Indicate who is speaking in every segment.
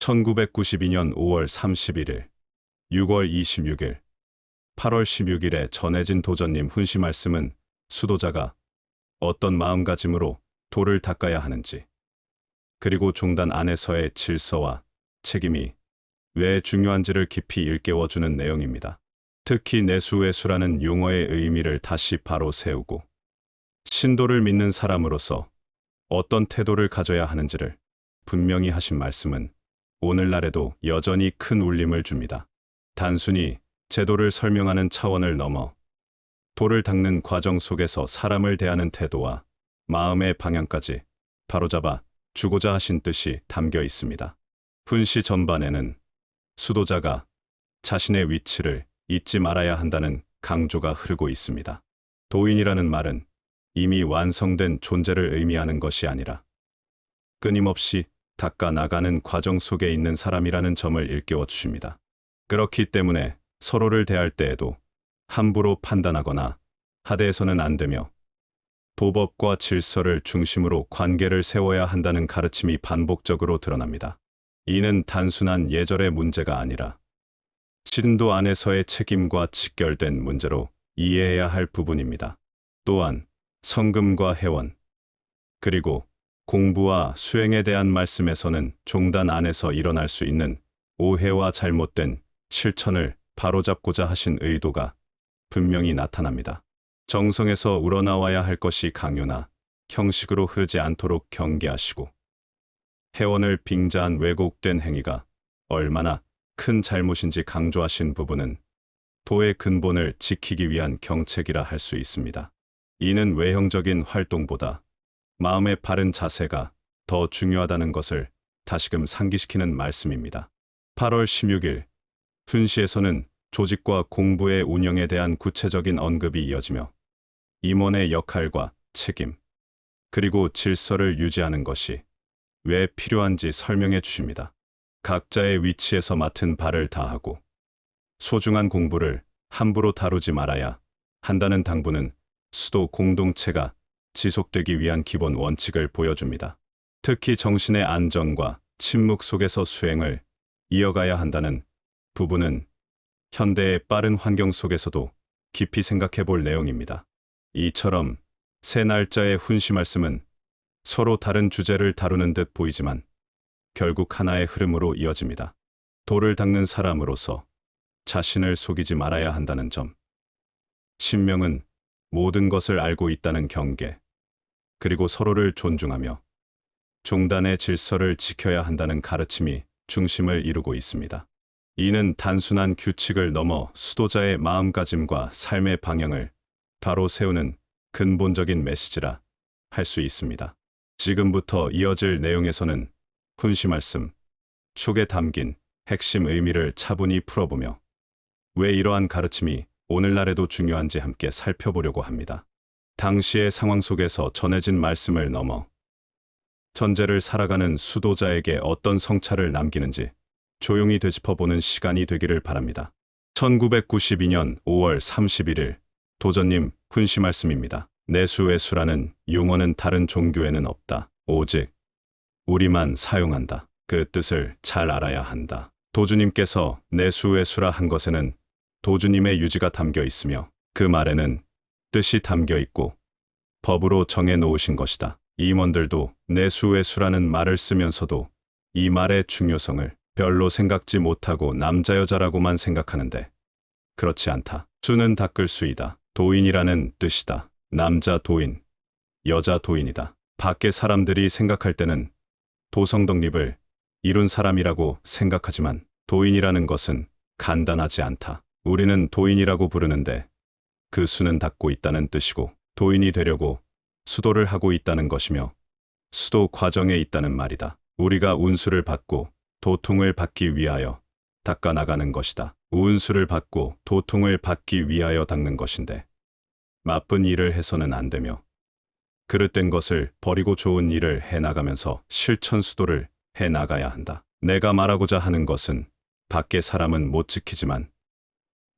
Speaker 1: 1992년 5월 31일, 6월 26일, 8월 16일에 전해진 도전님 훈시 말씀은 수도자가 어떤 마음가짐으로 도를 닦아야 하는지, 그리고 종단 안에서의 질서와 책임이 왜 중요한지를 깊이 일깨워주는 내용입니다. 특히 내수외수라는 용어의 의미를 다시 바로 세우고 신도를 믿는 사람으로서 어떤 태도를 가져야 하는지를 분명히 하신 말씀은 오늘날에도 여전히 큰 울림을 줍니다. 단순히 제도를 설명하는 차원을 넘어 도를 닦는 과정 속에서 사람을 대하는 태도와 마음의 방향까지 바로잡아 주고자 하신 뜻이 담겨 있습니다. 훈시 전반에는 수도자가 자신의 위치를 잊지 말아야 한다는 강조가 흐르고 있습니다. 도인이라는 말은 이미 완성된 존재를 의미하는 것이 아니라 끊임없이 닦아 나가는 과정 속에 있는 사람이라는 점을 일깨워 주십니다. 그렇기 때문에 서로를 대할 때에도 함부로 판단하거나 하대해서는 안 되며 도법과 질서를 중심으로 관계를 세워야 한다는 가르침이 반복적으로 드러납니다. 이는 단순한 예절의 문제가 아니라 신도 안에서의 책임과 직결된 문제로 이해해야 할 부분입니다. 또한 성금과 회원, 그리고 공부와 수행에 대한 말씀에서는 종단 안에서 일어날 수 있는 오해와 잘못된 실천을 바로잡고자 하신 의도가 분명히 나타납니다. 정성에서 우러나와야 할 것이 강요나 형식으로 흐르지 않도록 경계하시고, 회원을 빙자한 왜곡된 행위가 얼마나 큰 잘못인지 강조하신 부분은 도의 근본을 지키기 위한 경책이라 할 수 있습니다. 이는 외형적인 활동보다 마음의 바른 자세가 더 중요하다는 것을 다시금 상기시키는 말씀입니다. 8월 16일 훈시에서는 조직과 공부의 운영에 대한 구체적인 언급이 이어지며 임원의 역할과 책임, 그리고 질서를 유지하는 것이 왜 필요한지 설명해 주십니다. 각자의 위치에서 맡은 바를 다하고 소중한 공부를 함부로 다루지 말아야 한다는 당부는 수도 공동체가 지속되기 위한 기본 원칙을 보여줍니다. 특히 정신의 안정과 침묵 속에서 수행을 이어가야 한다는 부분은 현대의 빠른 환경 속에서도 깊이 생각해 볼 내용입니다. 이처럼 세 날짜의 훈시 말씀은 서로 다른 주제를 다루는 듯 보이지만 결국 하나의 흐름으로 이어집니다. 도를 닦는 사람으로서 자신을 속이지 말아야 한다는 점, 신명은 모든 것을 알고 있다는 경계, 그리고 서로를 존중하며 종단의 질서를 지켜야 한다는 가르침이 중심을 이루고 있습니다. 이는 단순한 규칙을 넘어 수도자의 마음가짐과 삶의 방향을 바로 세우는 근본적인 메시지라 할 수 있습니다. 지금부터 이어질 내용에서는 훈시 말씀 속에 담긴 핵심 의미를 차분히 풀어보며 왜 이러한 가르침이 오늘날에도 중요한지 함께 살펴보려고 합니다. 당시의 상황 속에서 전해진 말씀을 넘어 전제를 살아가는 수도자에게 어떤 성찰을 남기는지 조용히 되짚어보는 시간이 되기를 바랍니다. 1992년 5월 31일 도전님 훈시 말씀입니다. 내수외수라는 용어는 다른 종교에는 없다. 오직 우리만 사용한다. 그 뜻을 잘 알아야 한다. 도주님께서 내수외수라 한 것에는 도주님의 유지가 담겨 있으며 그 말에는 뜻이 담겨 있고 법으로 정해 놓으신 것이다. 임원들도 내수외수라는 말을 쓰면서도 이 말의 중요성을 별로 생각지 못하고 남자 여자라고만 생각하는데 그렇지 않다. 수는 닦을 수이다. 도인이라는 뜻이다. 남자 도인, 여자 도인이다. 밖에 사람들이 생각할 때는 도성덕립을 이룬 사람이라고 생각하지만 도인이라는 것은 간단하지 않다. 우리는 도인이라고 부르는데 그 수는 닦고 있다는 뜻이고 도인이 되려고 수도를 하고 있다는 것이며 수도 과정에 있다는 말이다. 우리가 운수를 받고 도통을 받기 위하여 닦아 나가는 것이다. 운수를 받고 도통을 받기 위하여 닦는 것인데 나쁜 일을 해서는 안 되며 그릇된 것을 버리고 좋은 일을 해나가면서 실천수도를 해나가야 한다. 내가 말하고자 하는 것은 밖의 사람은 못 지키지만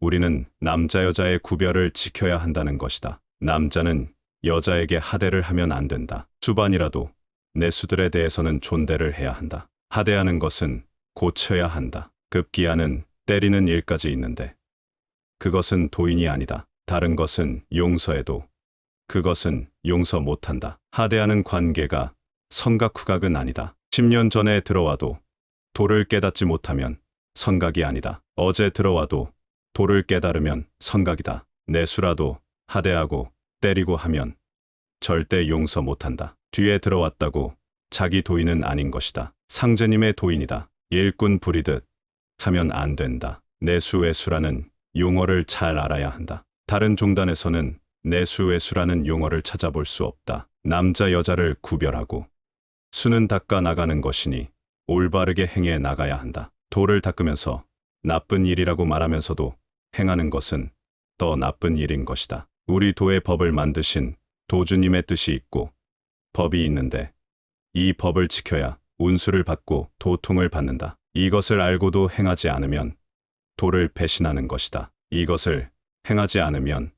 Speaker 1: 우리는 남자 여자의 구별을 지켜야 한다는 것이다. 남자는 여자에게 하대를 하면 안 된다. 수반이라도 내수들에 대해서는 존대를 해야 한다. 하대하는 것은 고쳐야 한다. 급기야는 때리는 일까지 있는데 그것은 도인이 아니다. 다른 것은 용서해도 그것은 용서 못한다. 하대하는 관계가 성각 후각은 아니다. 10년 전에 들어와도 도를 깨닫지 못하면 성각이 아니다. 어제 들어와도 도를 깨달으면 성각이다. 내수라도 하대하고 때리고 하면 절대 용서 못한다. 뒤에 들어왔다고 자기 도인은 아닌 것이다. 상제님의 도인이다. 일꾼 부리듯 하면 안 된다. 내수외수라는 용어를 잘 알아야 한다. 다른 종단에서는 내수외수라는 용어를 찾아볼 수 없다. 남자 여자를 구별하고 수는 닦아 나가는 것이니 올바르게 행해 나가야 한다. 도를 닦으면서 나쁜 일이라고 말하면서도 행하는 것은 더 나쁜 일인 것이다. 우리 도의 법을 만드신 도주님의 뜻이 있고 법이 있는데 이 법을 지켜야 운수를 받고 도통을 받는다. 이것을 알고도 행하지 않으면 도를 배신하는 것이다. 이것을 행하지 않으면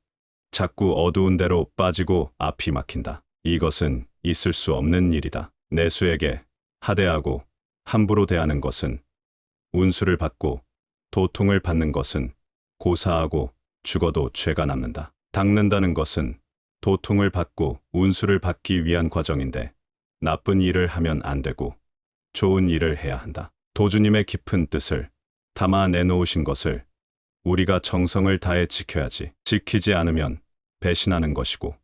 Speaker 1: 자꾸 어두운 데로 빠지고 앞이 막힌다. 이것은 있을 수 없는 일이다. 내수에게 하대하고 함부로 대하는 것은 운수를 받고 도통을 받는 것은 고사하고 죽어도 죄가 남는다. 닦는다는 것은 도통을 받고 운수를 받기 위한 과정인데 나쁜 일을 하면 안 되고 좋은 일을 해야 한다. 도주님의 깊은 뜻을 담아 내놓으신 것을 우리가 정성을 다해 지켜야지. 지키지 않으면 배신하는 것이고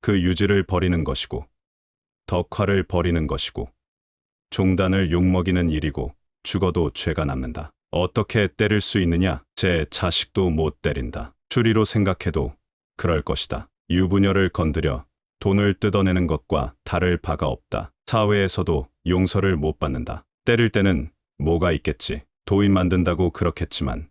Speaker 1: 그 유지를 버리는 것이고 덕화를 버리는 것이고 종단을 욕먹이는 일이고 죽어도 죄가 남는다. 어떻게 때릴 수 있느냐? 제 자식도 못 때린다. 추리로 생각해도 그럴 것이다. 유부녀를 건드려 돈을 뜯어내는 것과 다를 바가 없다. 사회에서도 용서를 못 받는다. 때릴 때는 뭐가 있겠지. 도인 만든다고 그렇겠지만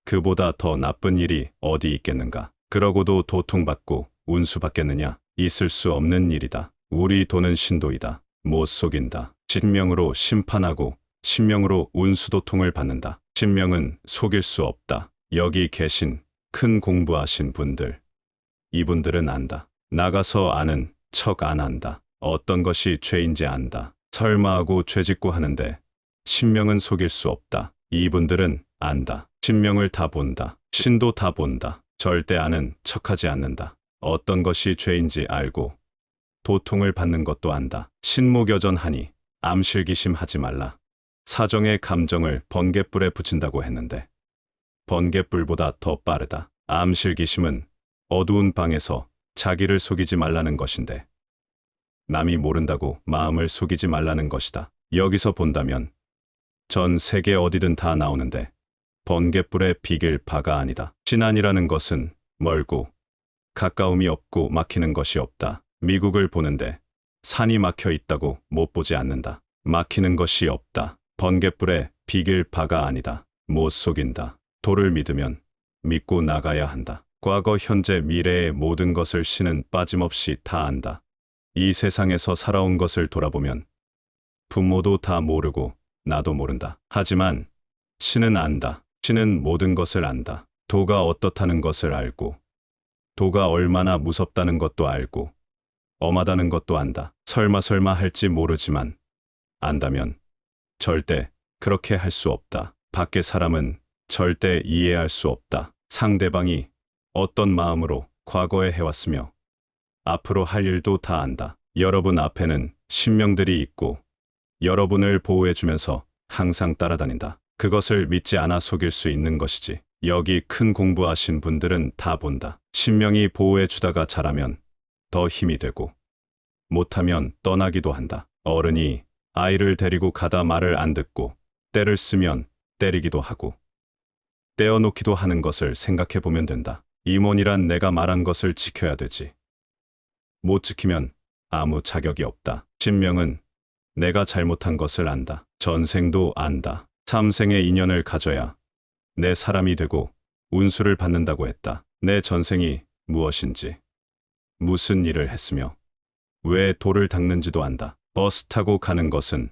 Speaker 1: 그보다 더 나쁜 일이 어디 있겠는가. 그러고도 도통받고 운수 받겠느냐. 있을 수 없는 일이다. 우리 도는 신도이다. 못 속인다. 신명으로 심판하고 신명으로 운수도통을 받는다. 신명은 속일 수 없다. 여기 계신 큰 공부하신 분들, 이분들은 안다. 나가서 아는 척 안 한다. 어떤 것이 죄인지 안다. 설마 하고 죄짓고 하는데 신명은 속일 수 없다. 이분들은 안다. 신명을 다 본다. 신도 다 본다. 절대 아는 척하지 않는다. 어떤 것이 죄인지 알고 도통을 받는 것도 안다. 신무교전하니 암실기심 하지 말라. 사정의 감정을 번갯불에 붙인다고 했는데 번갯불보다 더 빠르다. 암실기심은 어두운 방에서 자기를 속이지 말라는 것인데 남이 모른다고 마음을 속이지 말라는 것이다. 여기서 본다면 전 세계 어디든 다 나오는데 번갯불에 비길 바가 아니다. 신안이라는 것은 멀고 가까움이 없고 막히는 것이 없다. 미국을 보는데 산이 막혀 있다고 못 보지 않는다. 막히는 것이 없다. 번갯불에 비길 바가 아니다. 못 속인다. 도를 믿으면 믿고 나가야 한다. 과거, 현재, 미래의 모든 것을 신은 빠짐없이 다 안다. 이 세상에서 살아온 것을 돌아보면 부모도 다 모르고 나도 모른다. 하지만 신은 안다. 신은 모든 것을 안다. 도가 어떻다는 것을 알고 도가 얼마나 무섭다는 것도 알고 엄하다는 것도 안다. 설마 할지 모르지만 안다면 절대 그렇게 할 수 없다. 밖의 사람은 절대 이해할 수 없다. 상대방이 어떤 마음으로 과거에 해왔으며 앞으로 할 일도 다 안다. 여러분 앞에는 신명들이 있고 여러분을 보호해주면서 항상 따라다닌다. 그것을 믿지 않아 속일 수 있는 것이지. 여기 큰 공부하신 분들은 다 본다. 신명이 보호해주다가 잘하면 더 힘이 되고 못하면 떠나기도 한다. 어른이 아이를 데리고 가다 말을 안 듣고 때를 쓰면 때리기도 하고 떼어놓기도 하는 것을 생각해 보면 된다. 임원이란 내가 말한 것을 지켜야 되지. 못 지키면 아무 자격이 없다. 신명은 내가 잘못한 것을 안다. 전생도 안다. 3생의 인연을 가져야 내 사람이 되고 운수를 받는다고 했다. 내 전생이 무엇인지, 무슨 일을 했으며 왜 돌을 닦는지도 안다. 버스 타고 가는 것은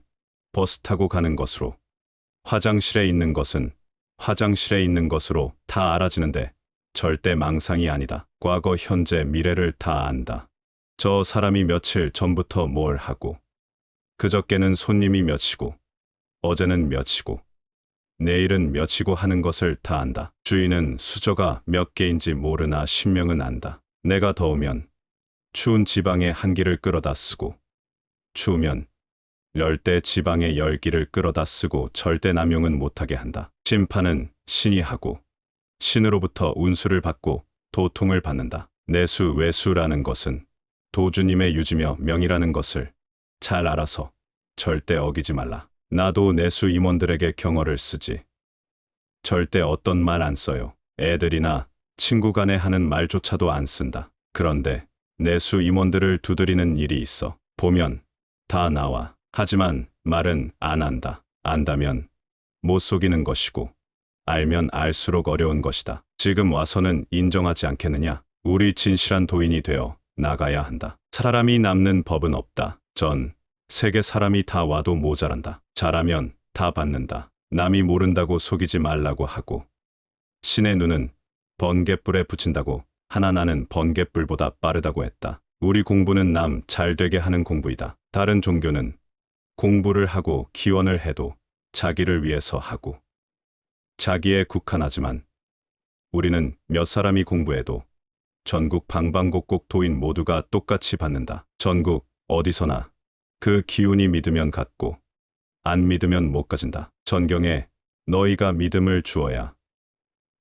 Speaker 1: 버스 타고 가는 것으로, 화장실에 있는 것은 화장실에 있는 것으로 다 알아지는데 절대 망상이 아니다. 과거, 현재, 미래를 다 안다. 저 사람이 며칠 전부터 뭘 하고 그저께는 손님이 몇이고 어제는 몇이고 내일은 몇이고 하는 것을 다 안다. 주인은 수저가 몇 개인지 모르나 신명은 안다. 내가 더우면 추운 지방에 한기를 끌어다 쓰고 추우면 열대 지방에 열기를 끌어다 쓰고 절대 남용은 못하게 한다. 심판은 신이 하고 신으로부터 운수를 받고 도통을 받는다. 내수 외수라는 것은 도주님의 유지며 명이라는 것을 잘 알아서 절대 어기지 말라. 나도 내수 임원들에게 경어를 쓰지. 절대 어떤 말 안 써요. 애들이나 친구 간에 하는 말조차도 안 쓴다. 그런데 내수 임원들을 두드리는 일이 있어. 보면 다 나와. 하지만 말은 안 한다. 안다면 못 속이는 것이고 알면 알수록 어려운 것이다. 지금 와서는 인정하지 않겠느냐? 우리 진실한 도인이 되어 나가야 한다. 사람이 남는 법은 없다. 전 세계 사람이 다 와도 모자란다. 잘하면 다 받는다. 남이 모른다고 속이지 말라고 하고 신의 눈은 번갯불에 붙인다고 하나 나는 번갯불보다 빠르다고 했다. 우리 공부는 남 잘 되게 하는 공부이다. 다른 종교는 공부를 하고 기원을 해도 자기를 위해서 하고 자기에 국한하지만 우리는 몇 사람이 공부해도 전국 방방곡곡 도인 모두가 똑같이 받는다. 전국 어디서나 그 기운이 믿으면 갖고 안 믿으면 못 가진다. 전경에 너희가 믿음을 주어야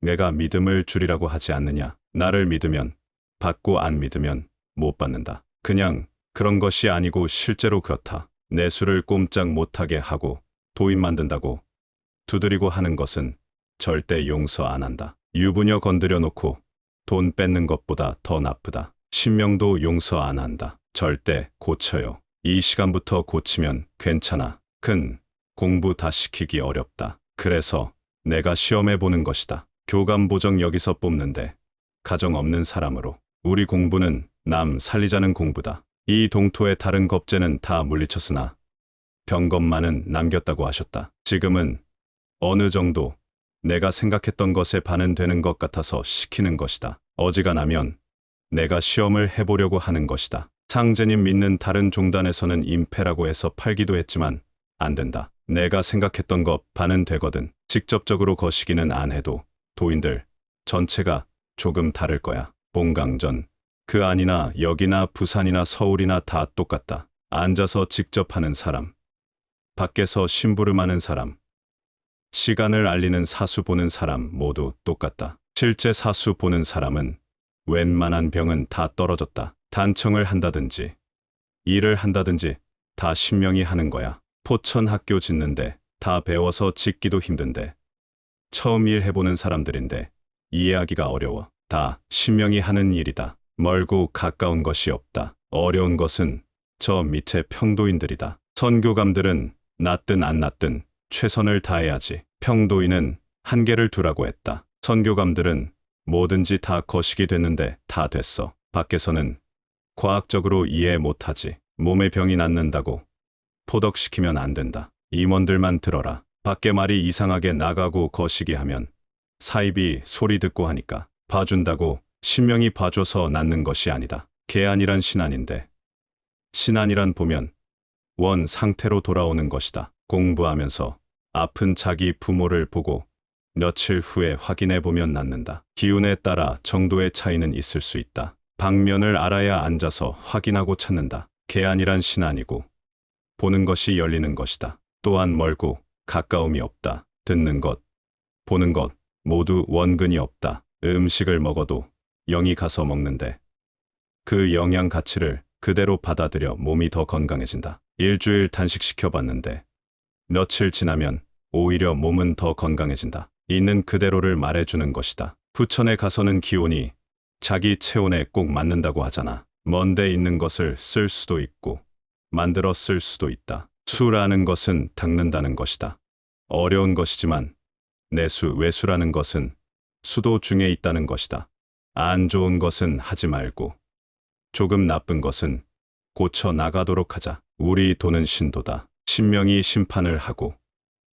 Speaker 1: 내가 믿음을 주리라고 하지 않느냐. 나를 믿으면 받고 안 믿으면 못 받는다. 그냥 그런 것이 아니고 실제로 그렇다. 내수를 꼼짝 못하게 하고 도인 만든다고 두드리고 하는 것은 절대 용서 안 한다. 유부녀 건드려 놓고 돈 뺏는 것보다 더 나쁘다. 신명도 용서 안 한다. 절대 고쳐요. 이 시간부터 고치면 괜찮아. 큰 공부 다 시키기 어렵다. 그래서 내가 시험해 보는 것이다. 교감 보정 여기서 뽑는데 가정 없는 사람으로. 우리 공부는 남 살리자는 공부다. 이 동토의 다른 겁제는 다 물리쳤으나 병검만은 남겼다고 하셨다. 지금은 어느 정도 내가 생각했던 것에 반은 되는 것 같아서 시키는 것이다. 어지간하면 내가 시험을 해보려고 하는 것이다. 상제님 믿는 다른 종단에서는 임패라고 해서 팔기도 했지만 안 된다. 내가 생각했던 것 반은 되거든. 직접적으로 거시기는 안 해도 도인들 전체가 조금 다를 거야. 봉강전 그 안이나 여기나 부산이나 서울이나 다 똑같다. 앉아서 직접 하는 사람, 밖에서 심부름하는 사람, 시간을 알리는 사수 보는 사람 모두 똑같다. 실제 사수 보는 사람은 웬만한 병은 다 떨어졌다. 단청을 한다든지 일을 한다든지 다 신명이 하는 거야. 포천 학교 짓는데 다 배워서 짓기도 힘든데 처음 일 해보는 사람들인데 이해하기가 어려워. 다 신명이 하는 일이다. 멀고 가까운 것이 없다. 어려운 것은 저 밑에 평도인들이다. 선교감들은 낫든 안 낫든 최선을 다해야지. 평도인은 한계를 두라고 했다. 선교감들은 뭐든지 다 거시기 됐는데 다 됐어. 밖에서는 과학적으로 이해 못하지. 몸에 병이 낫는다고 포덕시키면 안 된다. 임원들만 들어라. 밖에 말이 이상하게 나가고 거시기 하면 사입이 소리 듣고 하니까 봐준다고 신명이 봐줘서 낫는 것이 아니다. 계안이란 신안인데 신안이란 보면 원 상태로 돌아오는 것이다. 공부하면서 아픈 자기 부모를 보고 며칠 후에 확인해 보면 낫는다. 기운에 따라 정도의 차이는 있을 수 있다. 방면을 알아야 앉아서 확인하고 찾는다. 계안이란 신안이고 보는 것이 열리는 것이다. 또한 멀고 가까움이 없다. 듣는 것, 보는 것 모두 원근이 없다. 음식을 먹어도 영이 가서 먹는데 그 영양 가치를 그대로 받아들여 몸이 더 건강해진다. 일주일 단식시켜봤는데 며칠 지나면 오히려 몸은 더 건강해진다. 있는 그대로를 말해주는 것이다. 부천에 가서는 기온이 자기 체온에 꼭 맞는다고 하잖아. 먼데 있는 것을 쓸 수도 있고 만들어 쓸 수도 있다. 수라는 것은 닦는다는 것이다. 어려운 것이지만 내수 외수라는 것은 수도 중에 있다는 것이다. 안 좋은 것은 하지 말고 조금 나쁜 것은 고쳐 나가도록 하자. 우리 도는 신도다. 신명이 심판을 하고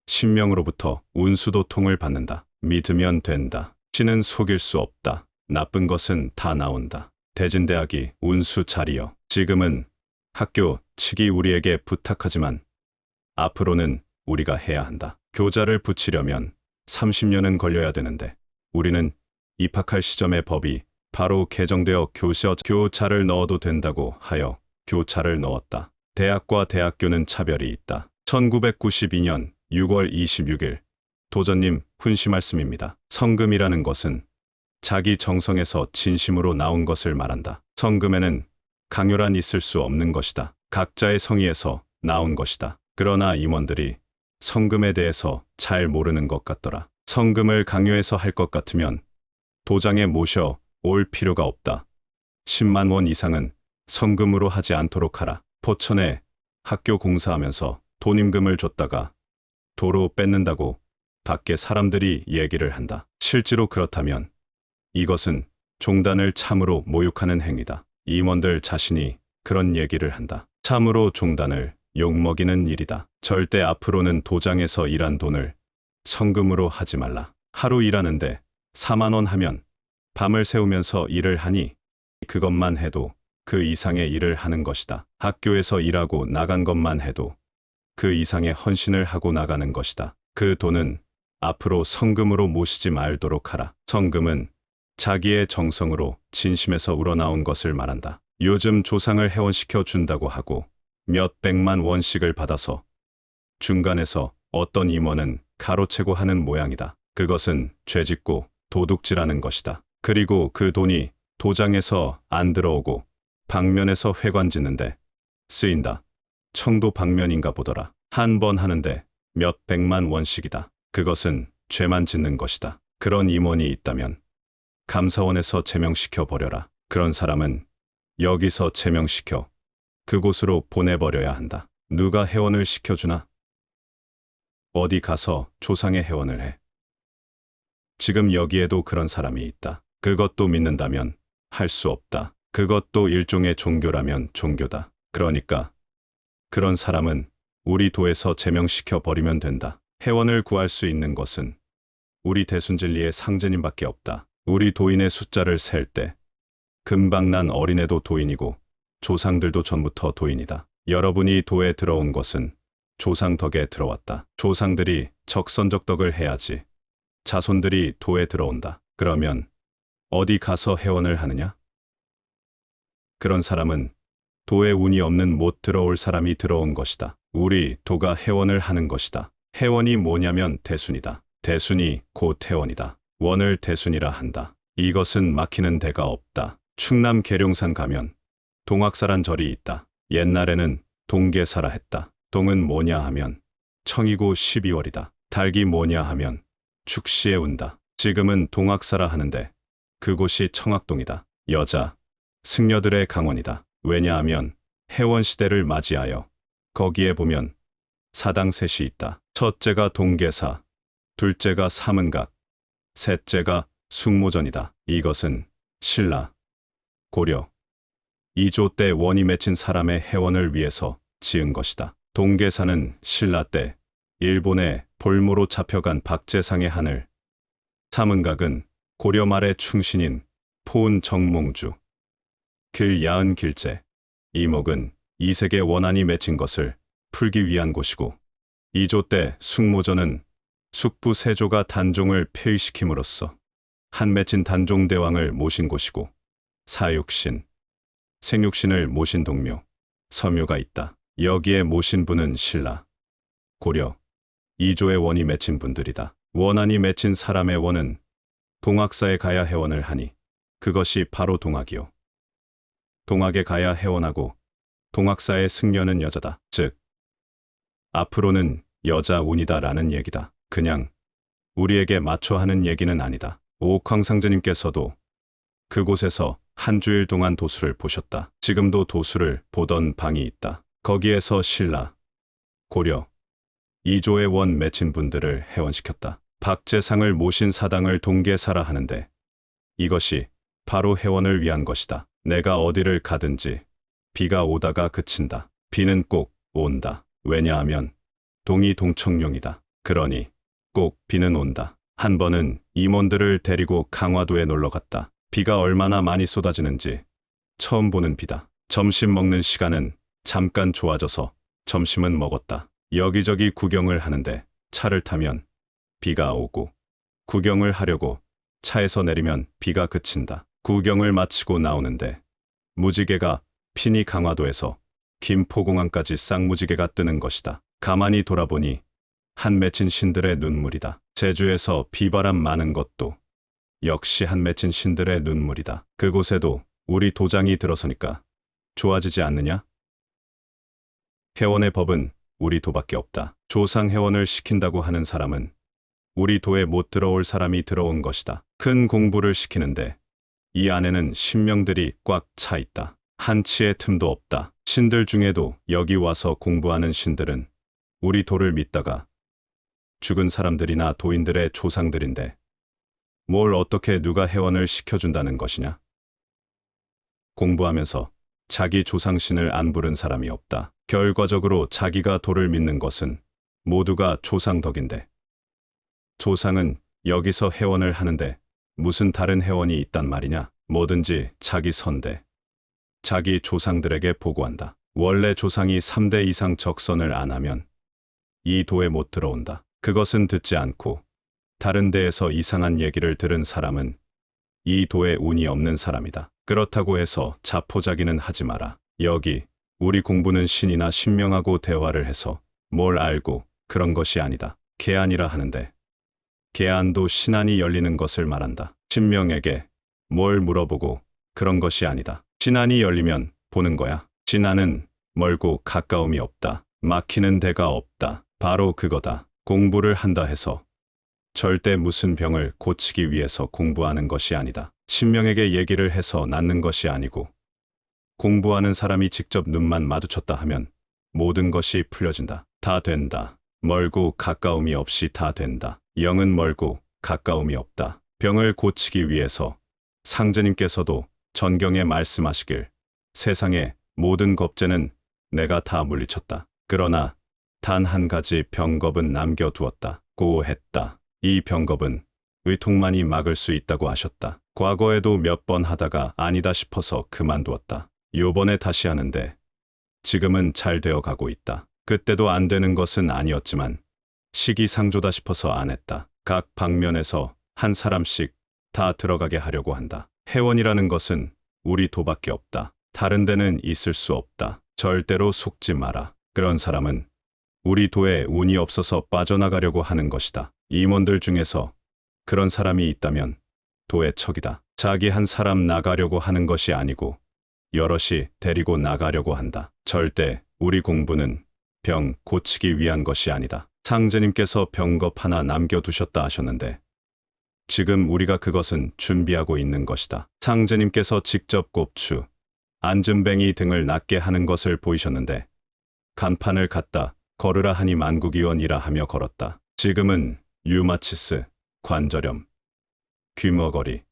Speaker 1: 신명으로부터 운수도 통을 받는다. 믿으면 된다. 신은 속일 수 없다. 나쁜 것은 다 나온다. 대진대학이 운수 자리여. 지금은 학교 측이 우리에게 부탁하지만 앞으로는 우리가 해야 한다. 교자를 붙이려면 30년은 걸려야 되는데 우리는 입학할 시점에 법이 바로 개정되어 교차를 넣어도 된다고 하여 교차를 넣었다. 대학과 대학교는 차별이 있다. 1992년 6월 26일 도전님 훈시 말씀입니다. 성금이라는 것은 자기 정성에서 진심으로 나온 것을 말한다. 성금에는 강요란 있을 수 없는 것이다. 각자의 성의에서 나온 것이다. 그러나 임원들이 성금에 대해서 잘 모르는 것 같더라. 성금을 강요해서 할 것 같으면 도장에 모셔 올 필요가 없다. 10만 원 이상은 성금으로 하지 않도록 하라. 포천에 학교 공사하면서 돈임금을 줬다가 도로 뺏는다고 밖에 사람들이 얘기를 한다. 실제로 그렇다면 이것은 종단을 참으로 모욕하는 행위다. 임원들 자신이 그런 얘기를 한다. 참으로 종단을 욕먹이는 일이다. 절대 앞으로는 도장에서 일한 돈을 성금으로 하지 말라. 하루 일하는데 4만 원 하면 밤을 새우면서 일을 하니 그것만 해도 그 이상의 일을 하는 것이다. 학교에서 일하고 나간 것만 해도 그 이상의 헌신을 하고 나가는 것이다. 그 돈은 앞으로 성금으로 모시지 말도록 하라. 성금은 자기의 정성으로 진심에서 우러나온 것을 말한다. 요즘 조상을 회원시켜 준다고 하고 몇 백만 원씩을 받아서 중간에서 어떤 임원은 가로채고 하는 모양이다. 그것은 죄짓고 도둑질하는 것이다. 그리고 그 돈이 도장에서 안 들어오고 방면에서 회관 짓는데 쓰인다. 청도 방면인가 보더라. 한 번 하는데 몇 백만 원씩이다. 그것은 죄만 짓는 것이다. 그런 임원이 있다면 감사원에서 제명시켜 버려라. 그런 사람은 여기서 제명시켜 그곳으로 보내버려야 한다. 누가 회원을 시켜주나? 어디 가서 조상의 회원을 해. 지금 여기에도 그런 사람이 있다. 그것도 믿는다면 할 수 없다. 그것도 일종의 종교라면 종교다. 그러니까 그런 사람은 우리 도에서 제명시켜 버리면 된다. 회원을 구할 수 있는 것은 우리 대순진리의 상제님밖에 없다. 우리 도인의 숫자를 셀 때 금방 난 어린애도 도인이고 조상들도 전부터 도인이다. 여러분이 도에 들어온 것은 조상 덕에 들어왔다. 조상들이 적선적덕을 해야지 자손들이 도에 들어온다. 그러면 어디 가서 회원을 하느냐? 그런 사람은 도에 운이 없는 못 들어올 사람이 들어온 것이다. 우리 도가 회원을 하는 것이다. 회원이 뭐냐면 대순이다. 대순이 곧 회원이다. 원을 대순이라 한다. 이것은 막히는 데가 없다. 충남 계룡산 가면 동학사란 절이 있다. 옛날에는 동계사라 했다. 동은 뭐냐 하면 청이고 12월이다. 닭이 뭐냐 하면 축시에 운다. 지금은 동학사라 하는데 그곳이 청학동이다. 여자, 승려들의 강원이다. 왜냐하면 해원 시대를 맞이하여 거기에 보면 사당 셋이 있다. 첫째가 동계사, 둘째가 사문각, 셋째가 숙모전이다. 이것은 신라, 고려, 이조 때 원이 맺힌 사람의 해원을 위해서 지은 것이다. 동계사는 신라 때 일본의 볼모로 잡혀간 박재상의 하늘, 사문각은 고려 말의 충신인 포은 정몽주, 길 야은 길제, 이목은 이색의 원한이 맺힌 것을 풀기 위한 곳이고 이조 때 숙모전은 숙부 세조가 단종을 폐위시킴으로써 한 맺힌 단종대왕을 모신 곳이고 사육신, 생육신을 모신 동묘, 서묘가 있다. 여기에 모신 분은 신라, 고려, 이조의 원이 맺힌 분들이다. 원한이 맺힌 사람의 원은 동학사에 가야 회원을 하니 그것이 바로 동학이요. 동학에 가야 회원하고 동학사의 승려는 여자다. 즉 앞으로는 여자 운이다라는 얘기다. 그냥 우리에게 맞춰 하는 얘기는 아니다. 옥황상제님께서도 그곳에서 한 주일 동안 도수를 보셨다. 지금도 도수를 보던 방이 있다. 거기에서 신라, 고려, 이조의 원 맺힌 분들을 회원시켰다. 박재상을 모신 사당을 동계사라 하는데 이것이 바로 회원을 위한 것이다. 내가 어디를 가든지 비가 오다가 그친다. 비는 꼭 온다. 왜냐하면 동이 동청룡이다. 그러니 꼭 비는 온다. 한 번은 임원들을 데리고 강화도에 놀러 갔다. 비가 얼마나 많이 쏟아지는지 처음 보는 비다. 점심 먹는 시간은 잠깐 좋아져서 점심은 먹었다. 여기저기 구경을 하는데 차를 타면 비가 오고, 구경을 하려고 차에서 내리면 비가 그친다. 구경을 마치고 나오는데 무지개가 핀이 강화도에서 김포공항까지 쌍무지개가 뜨는 것이다. 가만히 돌아보니 한 맺힌 신들의 눈물이다. 제주에서 비바람 많은 것도 역시 한 맺힌 신들의 눈물이다. 그곳에도 우리 도장이 들어서니까 좋아지지 않느냐? 회원의 법은 우리 도밖에 없다. 조상 회원을 시킨다고 하는 사람은 우리 도에 못 들어올 사람이 들어온 것이다. 큰 공부를 시키는데 이 안에는 신명들이 꽉 차 있다. 한치의 틈도 없다. 신들 중에도 여기 와서 공부하는 신들은 우리 도를 믿다가 죽은 사람들이나 도인들의 조상들인데 뭘 어떻게 누가 회원을 시켜준다는 것이냐? 공부하면서 자기 조상신을 안 부른 사람이 없다. 결과적으로 자기가 도를 믿는 것은 모두가 조상 덕인데 조상은 여기서 회원을 하는데 무슨 다른 회원이 있단 말이냐? 뭐든지 자기 선대, 자기 조상들에게 보고한다. 원래 조상이 3대 이상 적선을 안 하면 이 도에 못 들어온다. 그것은 듣지 않고 다른 데에서 이상한 얘기를 들은 사람은 이 도에 운이 없는 사람이다. 그렇다고 해서 자포자기는 하지 마라. 여기 우리 공부는 신이나 신명하고 대화를 해서 뭘 알고 그런 것이 아니다. 계안이라 하는데 계안도 신안이 열리는 것을 말한다. 신명에게 뭘 물어보고 그런 것이 아니다. 신안이 열리면 보는 거야. 신안은 멀고 가까움이 없다. 막히는 데가 없다. 바로 그거다. 공부를 한다 해서 절대 무슨 병을 고치기 위해서 공부하는 것이 아니다. 신명에게 얘기를 해서 낫는 것이 아니고 공부하는 사람이 직접 눈만 마주쳤다 하면 모든 것이 풀려진다. 다 된다. 멀고 가까움이 없이 다 된다. 영은 멀고 가까움이 없다. 병을 고치기 위해서 상제님께서도 전경에 말씀하시길 세상의 모든 겁제는 내가 다 물리쳤다. 그러나 단 한 가지 병겁은 남겨두었다. 고 했다. 이 병겁은 의통만이 막을 수 있다고 하셨다. 과거에도 몇 번 하다가 아니다 싶어서 그만두었다. 요번에 다시 하는데 지금은 잘 되어 가고 있다. 그때도 안 되는 것은 아니었지만 시기상조다 싶어서 안 했다. 각 방면에서 한 사람씩 다 들어가게 하려고 한다. 회원이라는 것은 우리 도밖에 없다. 다른 데는 있을 수 없다. 절대로 속지 마라. 그런 사람은 우리 도에 운이 없어서 빠져나가려고 하는 것이다. 임원들 중에서 그런 사람이 있다면 도의 척이다. 자기 한 사람 나가려고 하는 것이 아니고 여럿이 데리고 나가려고 한다. 절대 우리 공부는 병 고치기 위한 것이 아니다. 상제님께서 병겁 하나 남겨두셨다 하셨는데 지금 우리가 그것은 준비하고 있는 것이다. 상제님께서 직접 곱추, 안전뱅이 등을 낫게 하는 것을 보이셨는데 간판을 갖다 걸으라 하니 만국의원이라 하며 걸었다. 지금은 류마티스, 관절염, 귀머거리,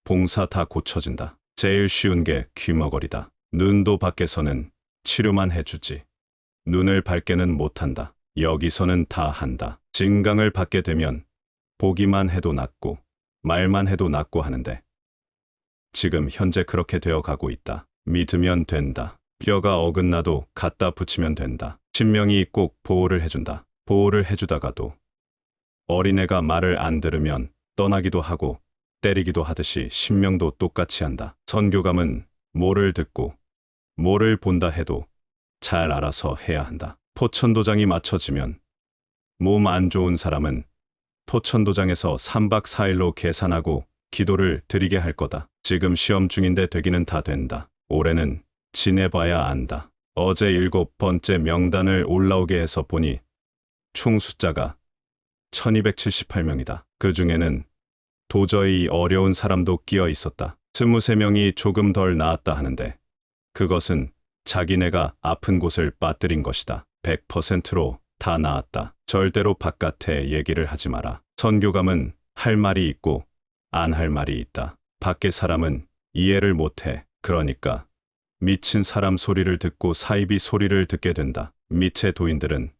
Speaker 1: 봉사 다 고쳐진다. 제일 쉬운 게 귀머거리다. 눈도 밖에서는 치료만 해주지. 눈을 밝게는 못한다. 여기서는 다 한다. 진강을 받게 되면 보기만 해도 낫고 말만 해도 낫고 하는데 지금 현재 그렇게 되어 가고 있다. 믿으면 된다. 뼈가 어긋나도 갖다 붙이면 된다. 신명이 꼭 보호를 해준다. 보호를 해주다가도 어린애가 말을 안 들으면 떠나기도 하고 때리기도 하듯이 신명도 똑같이 한다. 선교감은 뭐를 듣고 뭐를 본다 해도 잘 알아서 해야 한다. 포천도장이 맞춰지면 몸 안 좋은 사람은 포천도장에서 3박 4일로 계산하고 기도를 드리게 할 거다. 지금 시험 중인데 되기는 다 된다. 올해는 지내봐야 안다. 어제 7번째 명단을 올라오게 해서 보니 총 숫자가 1278명이다. 그 중에는 도저히 어려운 사람도 끼어 있었다. 23명이 조금 덜 나았다 하는데 그것은 자기네가 아픈 곳을 빠뜨린 것이다. 100%로 다 나았다. 절대로 바깥에 얘기를 하지 마라. 선교감은 할 말이 있고 안 할 말이 있다. 밖에 사람은 이해를 못해. 그러니까 미친 사람 소리를 듣고 사이비 소리를 듣게 된다. 밑의 도인들은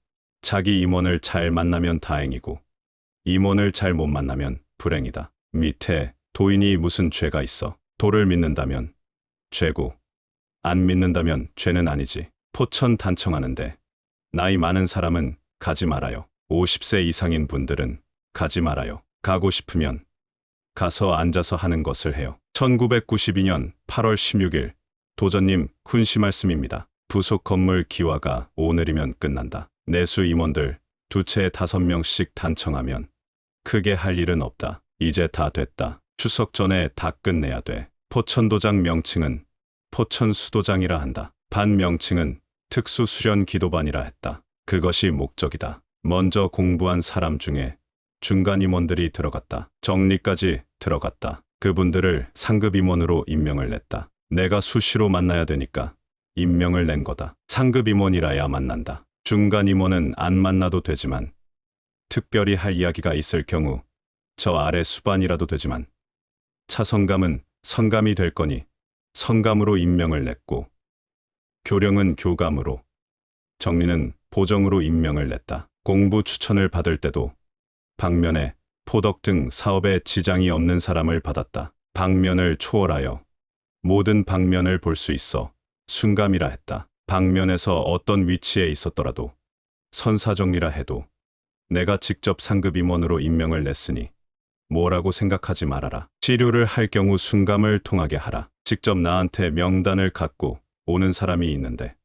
Speaker 1: 자기 임원을 잘 만나면 다행이고 임원을 잘 못 만나면 불행이다. 밑에 도인이 무슨 죄가 있어. 도를 믿는다면 죄고 안 믿는다면 죄는 아니지. 포천 단청하는데 나이 많은 사람은 가지 말아요. 50세 이상인 분들은 가지 말아요. 가고 싶으면 가서 앉아서 하는 것을 해요. 1992년 8월 16일 도전님 훈시 말씀입니다. 부속 건물 기와가 오늘이면 끝난다. 내수 임원들 2채에 5명씩 단청하면 크게 할 일은 없다. 이제 다 됐다. 추석 전에 다 끝내야 돼. 포천도장 명칭은 포천수도장이라 한다. 반 명칭은 특수수련기도반이라 했다. 그것이 목적이다. 먼저 공부한 사람 중에 중간 임원들이 들어갔다. 정리까지 들어갔다. 그분들을 상급 임원으로 임명을 냈다. 내가 수시로 만나야 되니까 임명을 낸 거다. 상급 임원이라야 만난다. 중간 임원은 안 만나도 되지만 특별히 할 이야기가 있을 경우 저 아래 수반이라도 되지만 차성감은 성감이 될 거니 성감으로 임명을 냈고 교령은 교감으로 정리는 보정으로 임명을 냈다. 공부 추천을 받을 때도 방면에 포덕 등 사업에 지장이 없는 사람을 받았다. 방면을 초월하여 모든 방면을 볼 수 있어 순감이라 했다. 방면에서 어떤 위치에 있었더라도 선사정리라 해도 내가 직접 상급 임원으로 임명을 냈으니 뭐라고 생각하지 말아라. 치료를 할 경우 순감을 통하게 하라. 직접 나한테 명단을 갖고 오는 사람이 있는데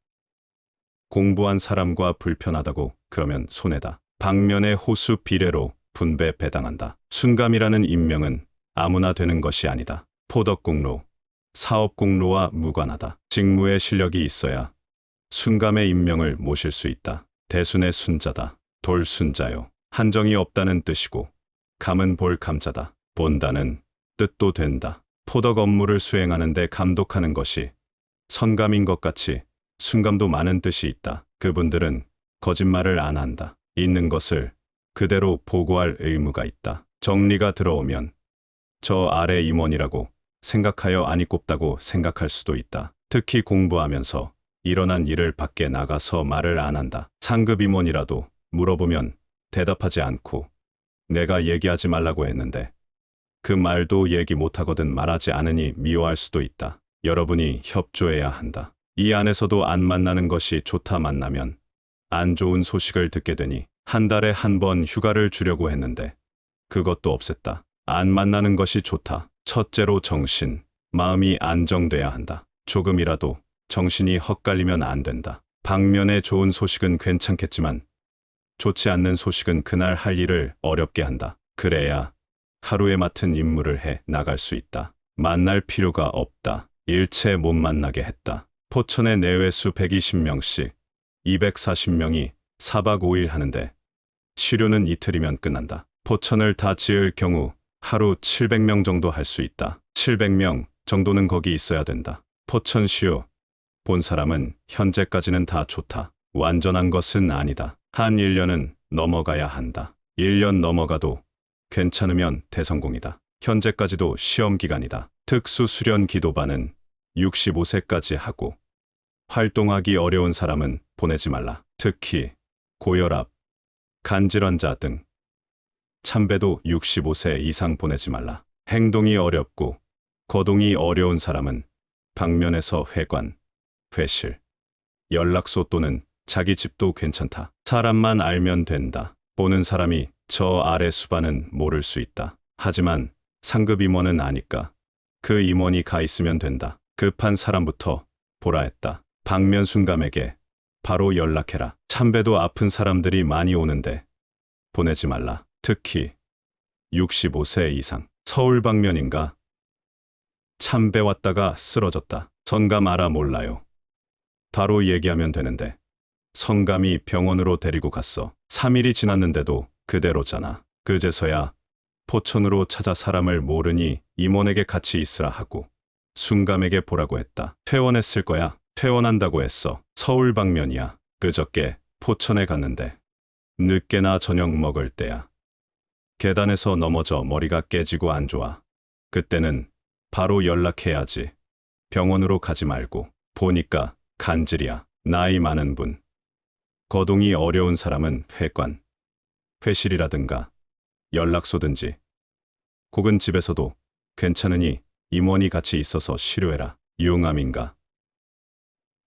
Speaker 1: 공부한 사람과 불편하다고 그러면 손해다. 방면의 호수 비례로 분배 배당한다. 순감이라는 임명은 아무나 되는 것이 아니다. 포덕공로, 사업공로와 무관하다. 직무에 실력이 있어야 순감의 임명을 모실 수 있다. 대순의 순자다. 돌순자요. 한정이 없다는 뜻이고 감은 볼 감자다. 본다는 뜻도 된다. 포덕 업무를 수행하는데 감독하는 것이 선감인 것 같이 순감도 많은 뜻이 있다. 그분들은 거짓말을 안 한다. 있는 것을 그대로 보고할 의무가 있다. 정리가 들어오면 저 아래 임원이라고 생각하여 안이 꼽다고 생각할 수도 있다. 특히 공부하면서 일어난 일을 밖에 나가서 말을 안 한다. 상급 임원이라도 물어보면 대답하지 않고 내가 얘기하지 말라고 했는데 그 말도 얘기 못하거든 말하지 않으니 미워할 수도 있다. 여러분이 협조해야 한다. 이 안에서도 안 만나는 것이 좋다. 만나면 안 좋은 소식을 듣게 되니 한 달에 한 번 휴가를 주려고 했는데 그것도 없앴다. 안 만나는 것이 좋다. 첫째로 정신, 마음이 안정돼야 한다. 조금이라도 정신이 헛갈리면 안 된다. 방면에 좋은 소식은 괜찮겠지만 좋지 않는 소식은 그날 할 일을 어렵게 한다. 그래야 하루에 맡은 임무를 해 나갈 수 있다. 만날 필요가 없다. 일체 못 만나게 했다. 포천의 내외수 120명씩 240명이 4박 5일 하는데 시료는 이틀이면 끝난다. 포천을 다 지을 경우 하루 700명 정도 할 수 있다. 700명 정도는 거기 있어야 된다. 포천 시효 본 사람은 현재까지는 다 좋다. 완전한 것은 아니다. 한 1년은 넘어가야 한다. 1년 넘어가도 괜찮으면 대성공이다. 현재까지도 시험 기간이다. 특수수련 기도반은 65세까지 하고 활동하기 어려운 사람은 보내지 말라. 특히 고혈압, 간질환자 등 참배도 65세 이상 보내지 말라. 행동이 어렵고 거동이 어려운 사람은 방면에서 회관, 회실, 연락소 또는 자기 집도 괜찮다. 사람만 알면 된다. 보는 사람이 저 아래 수반은 모를 수 있다. 하지만 상급 임원은 아니까 그 임원이 가 있으면 된다. 급한 사람부터 보라 했다. 방면 순감에게 바로 연락해라. 참배도 아픈 사람들이 많이 오는데 보내지 말라. 특히 65세 이상. 서울 방면인가? 참배 왔다가 쓰러졌다. 성감 알아 몰라요. 바로 얘기하면 되는데 성감이 병원으로 데리고 갔어. 3일이 지났는데도 그대로잖아. 그제서야 포천으로 찾아 사람을 모르니 임원에게 같이 있으라 하고 순감에게 보라고 했다. 퇴원했을 거야. 퇴원한다고 했어. 서울 방면이야. 그저께 포천에 갔는데 늦게나 저녁 먹을 때야. 계단에서 넘어져 머리가 깨지고 안 좋아. 그때는 바로 연락해야지. 병원으로 가지 말고. 보니까 간질이야. 나이 많은 분. 거동이 어려운 사람은 회관, 회실이라든가 연락소든지 혹은 집에서도 괜찮으니 임원이 같이 있어서 치료해라. 용암인가?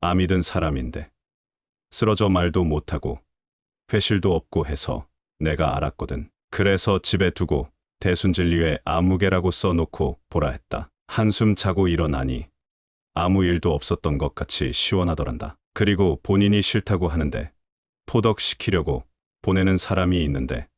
Speaker 1: 암이 든 사람인데 쓰러져 말도 못하고 회실도 없고 해서 내가 알았거든. 그래서 집에 두고 대순진리에 아무개라고 써놓고 보라 했다. 한숨 자고 일어나니 아무 일도 없었던 것 같이 시원하더란다. 그리고 본인이 싫다고 하는데 포덕시키려고 보내는 사람이 있는데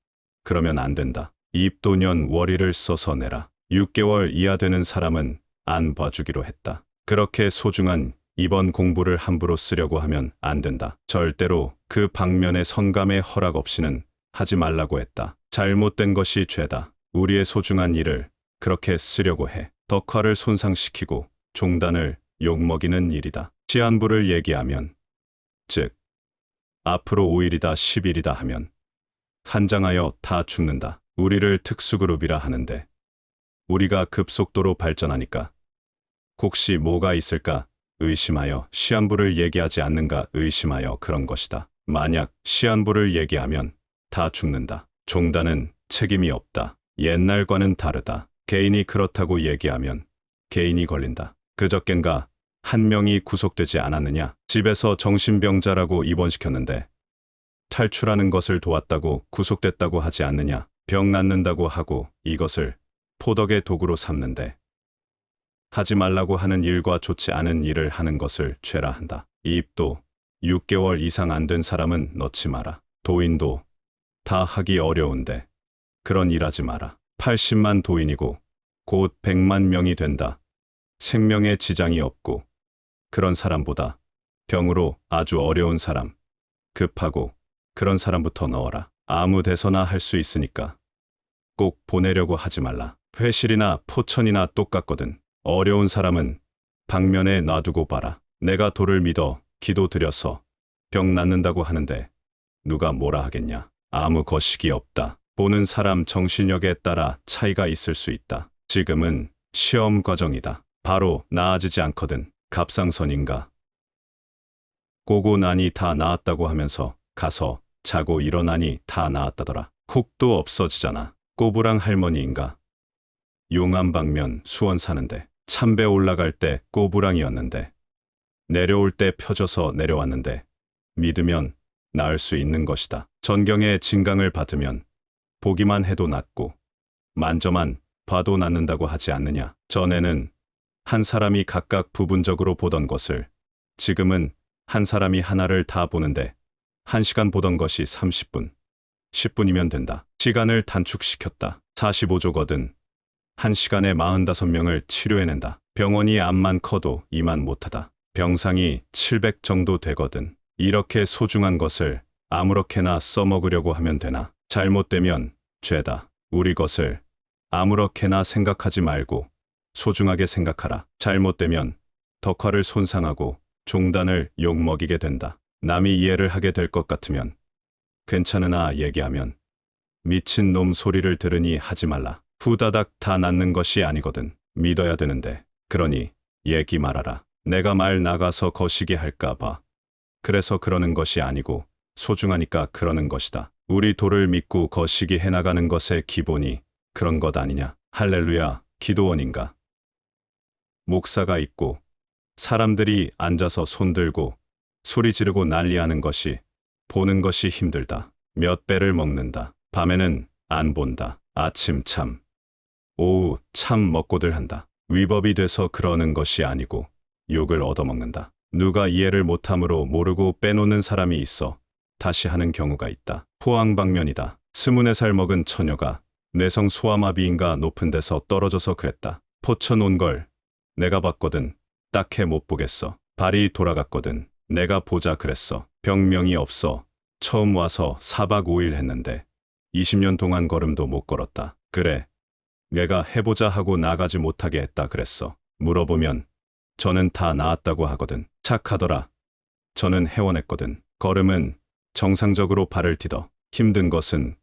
Speaker 1: 그러면 안 된다. 입도년 월의를 써서 내라. 6개월 이하 되는 사람은 안 봐주기로 했다. 그렇게 소중한 이번 공부를 함부로 쓰려고 하면 안 된다. 절대로 그 방면의 성감의 허락 없이는 하지 말라고 했다. 잘못된 것이 죄다. 우리의 소중한 일을 그렇게 쓰려고 해. 덕화를 손상시키고 종단을 욕먹이는 일이다. 시한부를 얘기하면, 즉 앞으로 5일이다 10일이다 하면 한장하여 다 죽는다. 우리를 특수그룹이라 하는데 우리가 급속도로 발전하니까 혹시 뭐가 있을까 의심하여 시한부를 얘기하지 않는가 의심하여 그런 것이다. 만약 시한부를 얘기하면 다 죽는다. 종단은 책임이 없다. 옛날과는 다르다. 개인이 그렇다고 얘기하면 개인이 걸린다. 그저껜가 한 명이 구속되지 않았느냐. 집에서 정신병자라고 입원시켰는데 탈출하는 것을 도왔다고 구속됐다고 하지 않느냐. 병 낫는다고 하고 이것을 포덕의 도구로 삼는데 하지 말라고 하는 일과 좋지 않은 일을 하는 것을 죄라 한다. 이입도 6개월 이상 안 된 사람은 넣지 마라. 도인도 다 하기 어려운데 그런 일 하지 마라. 80만 도인이고 곧 100만 명이 된다. 생명에 지장이 없고 그런 사람보다 병으로 아주 어려운 사람, 급하고 그런 사람부터 넣어라. 아무 데서나 할 수 있으니까 꼭 보내려고 하지 말라. 회실이나 포천이나 똑같거든. 어려운 사람은 방면에 놔두고 봐라. 내가 도를 믿어 기도 드려서 병 낫는다고 하는데 누가 뭐라 하겠냐. 아무 거식이 없다. 보는 사람 정신력에 따라 차이가 있을 수 있다. 지금은 시험 과정이다. 바로 나아지지 않거든. 갑상선인가. 꼬고 나니 다 나았다고 하면서 가서 자고 일어나니 다 나았다더라. 콕도 없어지잖아. 꼬부랑 할머니인가. 용암방면 수원 사는데 참배 올라갈 때 꼬부랑이었는데 내려올 때 펴져서 내려왔는데 믿으면 나을 수 있는 것이다. 전경의 진강을 받으면 보기만 해도 낫고 만져만 봐도 낫는다고 하지 않느냐. 전에는 한 사람이 각각 부분적으로 보던 것을 지금은 한 사람이 하나를 다 보는데 1시간 보던 것이 30분, 10분이면 된다. 시간을 단축시켰다. 45조거든. 1시간에 45명을 치료해낸다. 병원이 암만 커도 이만 못하다. 병상이 700 정도 되거든. 이렇게 소중한 것을 아무렇게나 써먹으려고 하면 되나? 잘못되면 죄다. 우리 것을 아무렇게나 생각하지 말고 소중하게 생각하라. 잘못되면 덕화를 손상하고 종단을 욕먹이게 된다. 남이 이해를 하게 될 것 같으면 괜찮으나 얘기하면 미친 놈 소리를 들으니 하지 말라. 후다닥 다 낫는 것이 아니거든. 믿어야 되는데. 그러니 얘기 말아라. 내가 말 나가서 거시기 할까 봐. 그래서 그러는 것이 아니고 소중하니까 그러는 것이다. 우리 도를 믿고 거시기 해나가는 것의 기본이 그런 것 아니냐. 할렐루야. 기도원인가. 목사가 있고 사람들이 앉아서 손들고 소리 지르고 난리하는 것이 보는 것이 힘들다. 몇 배를 먹는다. 밤에는 안 본다. 아침 참, 오후 참 먹고들 한다. 위법이 돼서 그러는 것이 아니고 욕을 얻어먹는다. 누가 이해를 못함으로 모르고 빼놓는 사람이 있어 다시 하는 경우가 있다. 포항방면이다. 24살 먹은 처녀가 뇌성 소아마비인가 높은 데서 떨어져서 그랬다. 포천 온 걸 내가 봤거든. 딱해 못 보겠어. 발이 돌아갔거든. 내가 보자 그랬어. 병명이 없어. 처음 와서 4박 5일 했는데 20년 동안 걸음도 못 걸었다. 그래. 내가 해보자 하고 나가지 못하게 했다 그랬어. 물어보면 저는 다 나았다고 하거든. 착하더라. 저는 해원했거든. 걸음은 정상적으로 발을 디뎌. 힘든 것은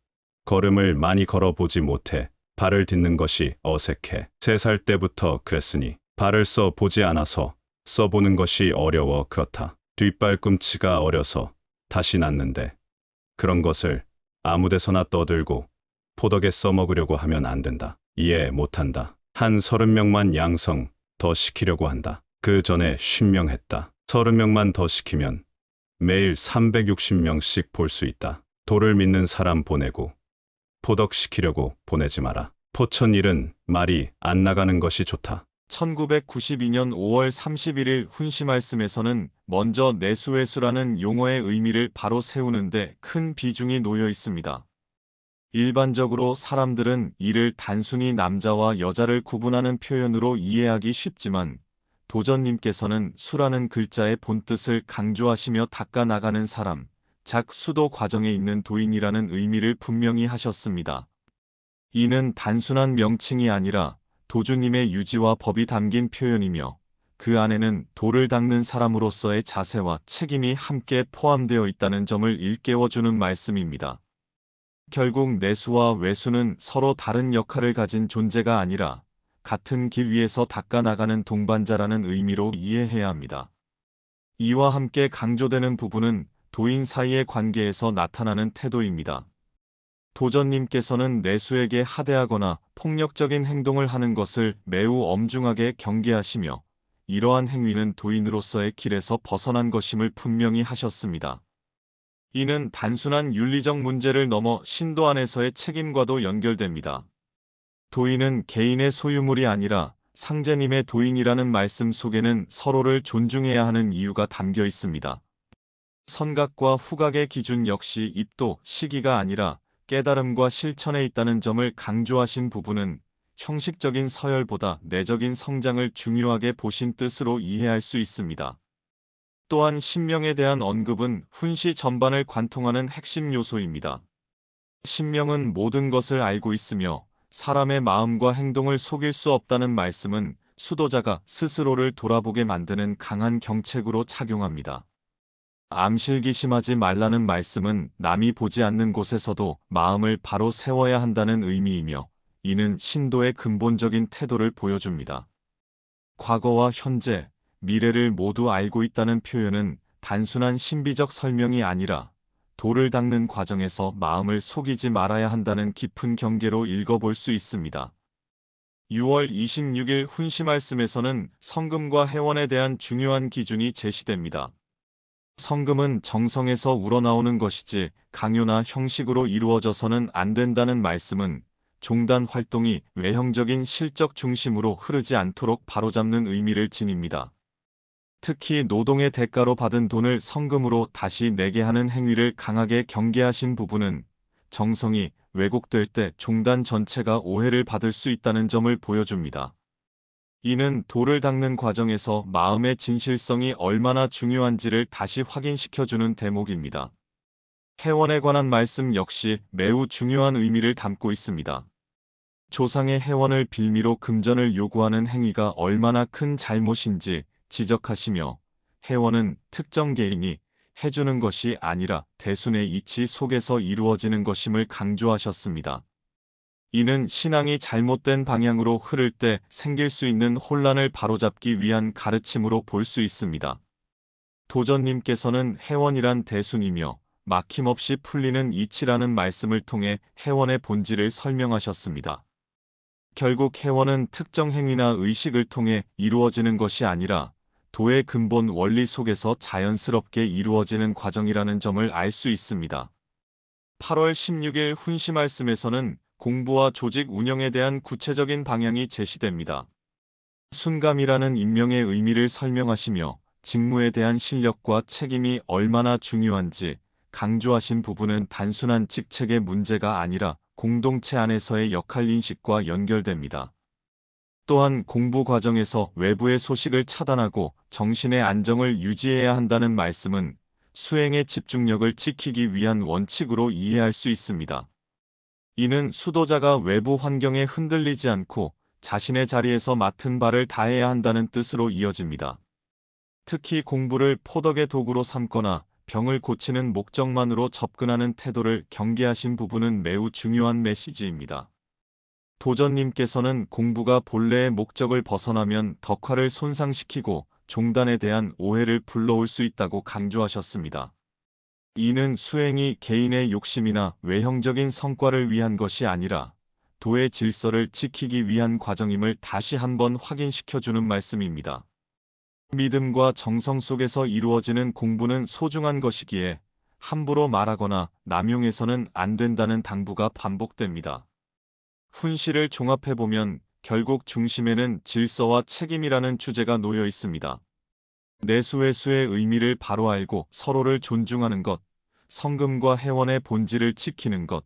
Speaker 1: 걸음을 많이 걸어보지 못해 발을 딛는 것이 어색해. 3살 때부터 그랬으니 발을 써 보지 않아서 써보는 것이 어려워 그렇다. 뒷발꿈치가 어려서 다시 낫는데 그런 것을 아무데서나 떠들고 포덕에 써먹으려고 하면 안 된다. 이해 못한다. 한 30명만 양성 더 시키려고 한다. 그 전에 10명 했다. 30명만 더 시키면 매일 360명씩 볼 수 있다. 도를 믿는 사람 보내고 포덕시키려고 보내지 마라. 포천일은 말이 안 나가는 것이 좋다.
Speaker 2: 1992년 5월 31일 훈시 말씀에서는 먼저 내수외수라는 용어의 의미를 바로 세우는데 큰 비중이 놓여 있습니다. 일반적으로 사람들은 이를 단순히 남자와 여자를 구분하는 표현으로 이해하기 쉽지만 도전님께서는 수라는 글자의 본뜻을 강조하시며 닦아 나가는 사람, 작 수도 과정에 있는 도인이라는 의미를 분명히 하셨습니다. 이는 단순한 명칭이 아니라 도주님의 유지와 법이 담긴 표현이며 그 안에는 도를 닦는 사람으로서의 자세와 책임이 함께 포함되어 있다는 점을 일깨워주는 말씀입니다. 결국 내수와 외수는 서로 다른 역할을 가진 존재가 아니라 같은 길 위에서 닦아 나가는 동반자라는 의미로 이해해야 합니다. 이와 함께 강조되는 부분은 도인 사이의 관계에서 나타나는 태도입니다. 도전님께서는 내수에게 하대하거나 폭력적인 행동을 하는 것을 매우 엄중하게 경계하시며 이러한 행위는 도인으로서의 길에서 벗어난 것임을 분명히 하셨습니다. 이는 단순한 윤리적 문제를 넘어 신도 안에서의 책임과도 연결됩니다. 도인은 개인의 소유물이 아니라 상제님의 도인이라는 말씀 속에는 서로를 존중해야 하는 이유가 담겨 있습니다. 선각과 후각의 기준 역시 입도, 시기가 아니라 깨달음과 실천에 있다는 점을 강조하신 부분은 형식적인 서열보다 내적인 성장을 중요하게 보신 뜻으로 이해할 수 있습니다. 또한 신명에 대한 언급은 훈시 전반을 관통하는 핵심 요소입니다. 신명은 모든 것을 알고 있으며 사람의 마음과 행동을 속일 수 없다는 말씀은 수도자가 스스로를 돌아보게 만드는 강한 경책으로 작용합니다. 암실기심하지 말라는 말씀은 남이 보지 않는 곳에서도 마음을 바로 세워야 한다는 의미이며 이는 신도의 근본적인 태도를 보여줍니다. 과거와 현재, 미래를 모두 알고 있다는 표현은 단순한 신비적 설명이 아니라 도를 닦는 과정에서 마음을 속이지 말아야 한다는 깊은 경계로 읽어볼 수 있습니다. 6월 26일 훈시 말씀에서는 성금과 해원에 대한 중요한 기준이 제시됩니다. 성금은 정성에서 우러나오는 것이지 강요나 형식으로 이루어져서는 안 된다는 말씀은 종단 활동이 외형적인 실적 중심으로 흐르지 않도록 바로잡는 의미를 지닙니다. 특히 노동의 대가로 받은 돈을 성금으로 다시 내게 하는 행위를 강하게 경계하신 부분은 정성이 왜곡될 때 종단 전체가 오해를 받을 수 있다는 점을 보여줍니다. 이는 도를 닦는 과정에서 마음의 진실성이 얼마나 중요한지를 다시 확인시켜주는 대목입니다. 해원에 관한 말씀 역시 매우 중요한 의미를 담고 있습니다. 조상의 해원을 빌미로 금전을 요구하는 행위가 얼마나 큰 잘못인지 지적하시며 해원은 특정 개인이 해주는 것이 아니라 대순의 이치 속에서 이루어지는 것임을 강조하셨습니다. 이는 신앙이 잘못된 방향으로 흐를 때 생길 수 있는 혼란을 바로잡기 위한 가르침으로 볼 수 있습니다. 도전님께서는 해원이란 대순이며 막힘없이 풀리는 이치라는 말씀을 통해 해원의 본질을 설명하셨습니다. 결국 해원은 특정 행위나 의식을 통해 이루어지는 것이 아니라 도의 근본 원리 속에서 자연스럽게 이루어지는 과정이라는 점을 알 수 있습니다. 8월 16일 훈시 말씀에서는 공부와 조직 운영에 대한 구체적인 방향이 제시됩니다. 순감이라는 임명의 의미를 설명하시며 직무에 대한 실력과 책임이 얼마나 중요한지 강조하신 부분은 단순한 직책의 문제가 아니라 공동체 안에서의 역할인식과 연결됩니다. 또한 공부 과정에서 외부의 소식을 차단하고 정신의 안정을 유지해야 한다는 말씀은 수행의 집중력을 지키기 위한 원칙으로 이해할 수 있습니다. 이는 수도자가 외부 환경에 흔들리지 않고 자신의 자리에서 맡은 바를 다해야 한다는 뜻으로 이어집니다. 특히 공부를 포덕의 도구로 삼거나 병을 고치는 목적만으로 접근하는 태도를 경계하신 부분은 매우 중요한 메시지입니다. 도전님께서는 공부가 본래의 목적을 벗어나면 덕화를 손상시키고 종단에 대한 오해를 불러올 수 있다고 강조하셨습니다. 이는 수행이 개인의 욕심이나 외형적인 성과를 위한 것이 아니라 도의 질서를 지키기 위한 과정임을 다시 한번 확인시켜주는 말씀입니다. 믿음과 정성 속에서 이루어지는 공부는 소중한 것이기에 함부로 말하거나 남용해서는 안 된다는 당부가 반복됩니다. 훈시를 종합해보면 결국 중심에는 질서와 책임이라는 주제가 놓여 있습니다. 내수외수의 의미를 바로 알고 서로를 존중하는 것, 성금과 회원의 본질을 지키는 것,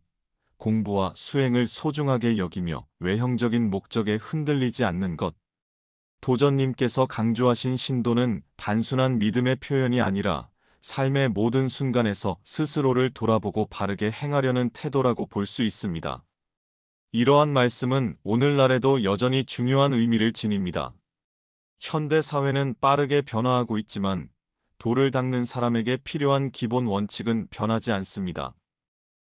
Speaker 2: 공부와 수행을 소중하게 여기며 외형적인 목적에 흔들리지 않는 것. 도전님께서 강조하신 신도는 단순한 믿음의 표현이 아니라 삶의 모든 순간에서 스스로를 돌아보고 바르게 행하려는 태도라고 볼 수 있습니다. 이러한 말씀은 오늘날에도 여전히 중요한 의미를 지닙니다. 현대 사회는 빠르게 변화하고 있지만 도를 닦는 사람에게 필요한 기본 원칙은 변하지 않습니다.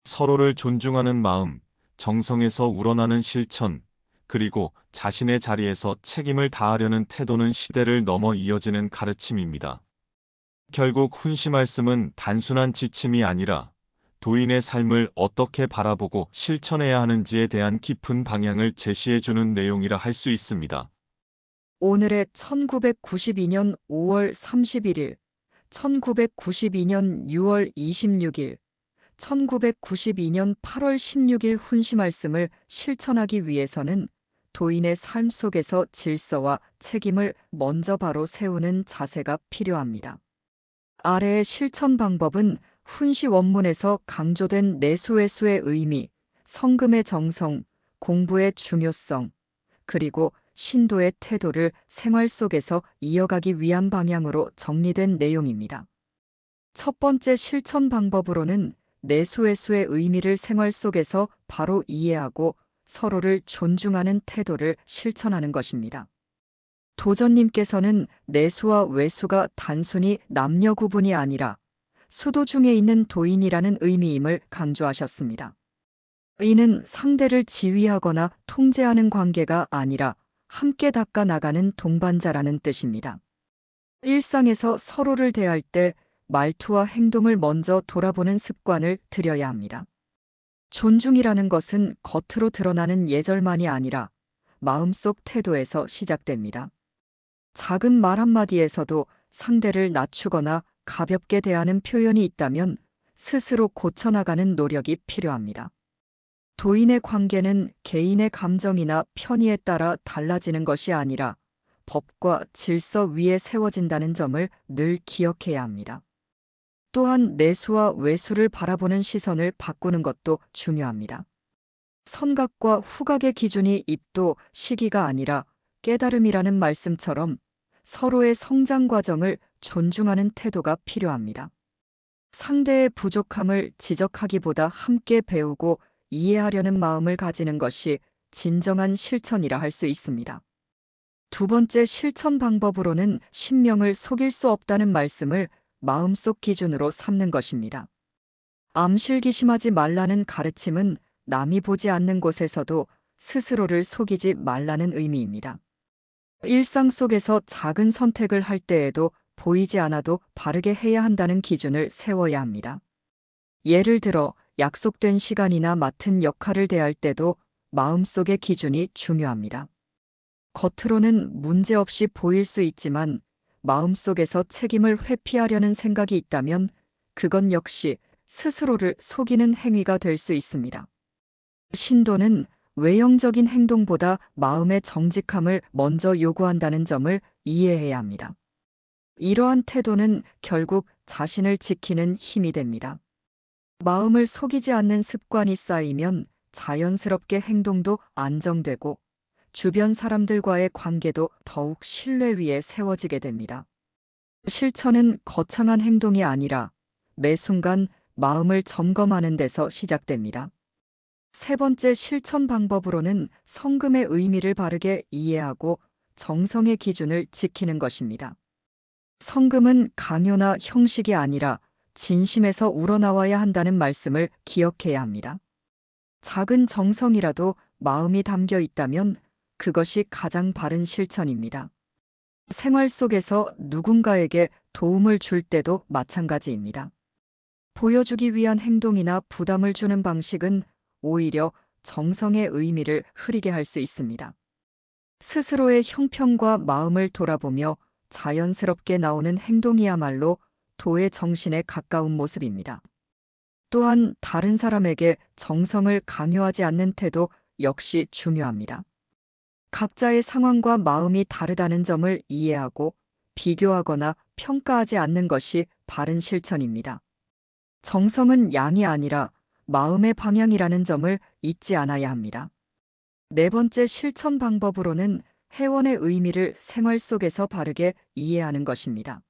Speaker 2: 서로를 존중하는 마음, 정성에서 우러나는 실천, 그리고 자신의 자리에서 책임을 다하려는 태도는 시대를 넘어 이어지는 가르침입니다. 결국 훈시 말씀은 단순한 지침이 아니라 도인의 삶을 어떻게 바라보고 실천해야 하는지에 대한 깊은 방향을 제시해주는 내용이라 할 수 있습니다.
Speaker 3: 오늘의 1992년 5월 31일, 1992년 6월 26일, 1992년 8월 16일 훈시 말씀을 실천하기 위해서는 도인의 삶 속에서 질서와 책임을 먼저 바로 세우는 자세가 필요합니다. 아래의 실천 방법은 훈시 원문에서 강조된 내수외수의 의미, 성금의 정성, 공부의 중요성, 그리고 신도의 태도를 생활 속에서 이어가기 위한 방향으로 정리된 내용입니다. 첫 번째 실천 방법으로는 내수외수의 의미를 생활 속에서 바로 이해하고 서로를 존중하는 태도를 실천하는 것입니다. 도전님께서는 내수와 외수가 단순히 남녀 구분이 아니라 수도 중에 있는 도인이라는 의미임을 강조하셨습니다. 이는 상대를 지휘하거나 통제하는 관계가 아니라 함께 닦아 나가는 동반자라는 뜻입니다. 일상에서 서로를 대할 때 말투와 행동을 먼저 돌아보는 습관을 들여야 합니다. 존중이라는 것은 겉으로 드러나는 예절만이 아니라 마음속 태도에서 시작됩니다. 작은 말 한마디에서도 상대를 낮추거나 가볍게 대하는 표현이 있다면 스스로 고쳐나가는 노력이 필요합니다. 도인의 관계는 개인의 감정이나 편의에 따라 달라지는 것이 아니라 법과 질서 위에 세워진다는 점을 늘 기억해야 합니다. 또한 내수와 외수를 바라보는 시선을 바꾸는 것도 중요합니다. 선각과 후각의 기준이 입도, 시기가 아니라 깨달음이라는 말씀처럼 서로의 성장 과정을 존중하는 태도가 필요합니다. 상대의 부족함을 지적하기보다 함께 배우고 이해하려는 마음을 가지는 것이 진정한 실천이라 할 수 있습니다. 두 번째 실천 방법으로는 신명을 속일 수 없다는 말씀을 마음속 기준으로 삼는 것입니다. 암실기심하지 말라는 가르침은 남이 보지 않는 곳에서도 스스로를 속이지 말라는 의미입니다. 일상 속에서 작은 선택을 할 때에도 보이지 않아도 바르게 해야 한다는 기준을 세워야 합니다. 예를 들어 약속된 시간이나 맡은 역할을 대할 때도 마음속의 기준이 중요합니다. 겉으로는 문제없이 보일 수 있지만 마음속에서 책임을 회피하려는 생각이 있다면 그건 역시 스스로를 속이는 행위가 될 수 있습니다. 신도는 외형적인 행동보다 마음의 정직함을 먼저 요구한다는 점을 이해해야 합니다. 이러한 태도는 결국 자신을 지키는 힘이 됩니다. 마음을 속이지 않는 습관이 쌓이면 자연스럽게 행동도 안정되고 주변 사람들과의 관계도 더욱 신뢰 위에 세워지게 됩니다. 실천은 거창한 행동이 아니라 매 순간 마음을 점검하는 데서 시작됩니다. 세 번째 실천 방법으로는 성금의 의미를 바르게 이해하고 정성의 기준을 지키는 것입니다. 성금은 강요나 형식이 아니라 진심에서 우러나와야 한다는 말씀을 기억해야 합니다. 작은 정성이라도 마음이 담겨 있다면 그것이 가장 바른 실천입니다. 생활 속에서 누군가에게 도움을 줄 때도 마찬가지입니다. 보여주기 위한 행동이나 부담을 주는 방식은 오히려 정성의 의미를 흐리게 할 수 있습니다. 스스로의 형편과 마음을 돌아보며 자연스럽게 나오는 행동이야말로 도의 정신에 가까운 모습입니다. 또한 다른 사람에게 정성을 강요하지 않는 태도 역시 중요합니다. 각자의 상황과 마음이 다르다는 점을 이해하고 비교하거나 평가하지 않는 것이 바른 실천입니다. 정성은 양이 아니라 마음의 방향이라는 점을 잊지 않아야 합니다. 네 번째 실천 방법으로는 회원의 의미를 생활 속에서 바르게 이해하는 것입니다.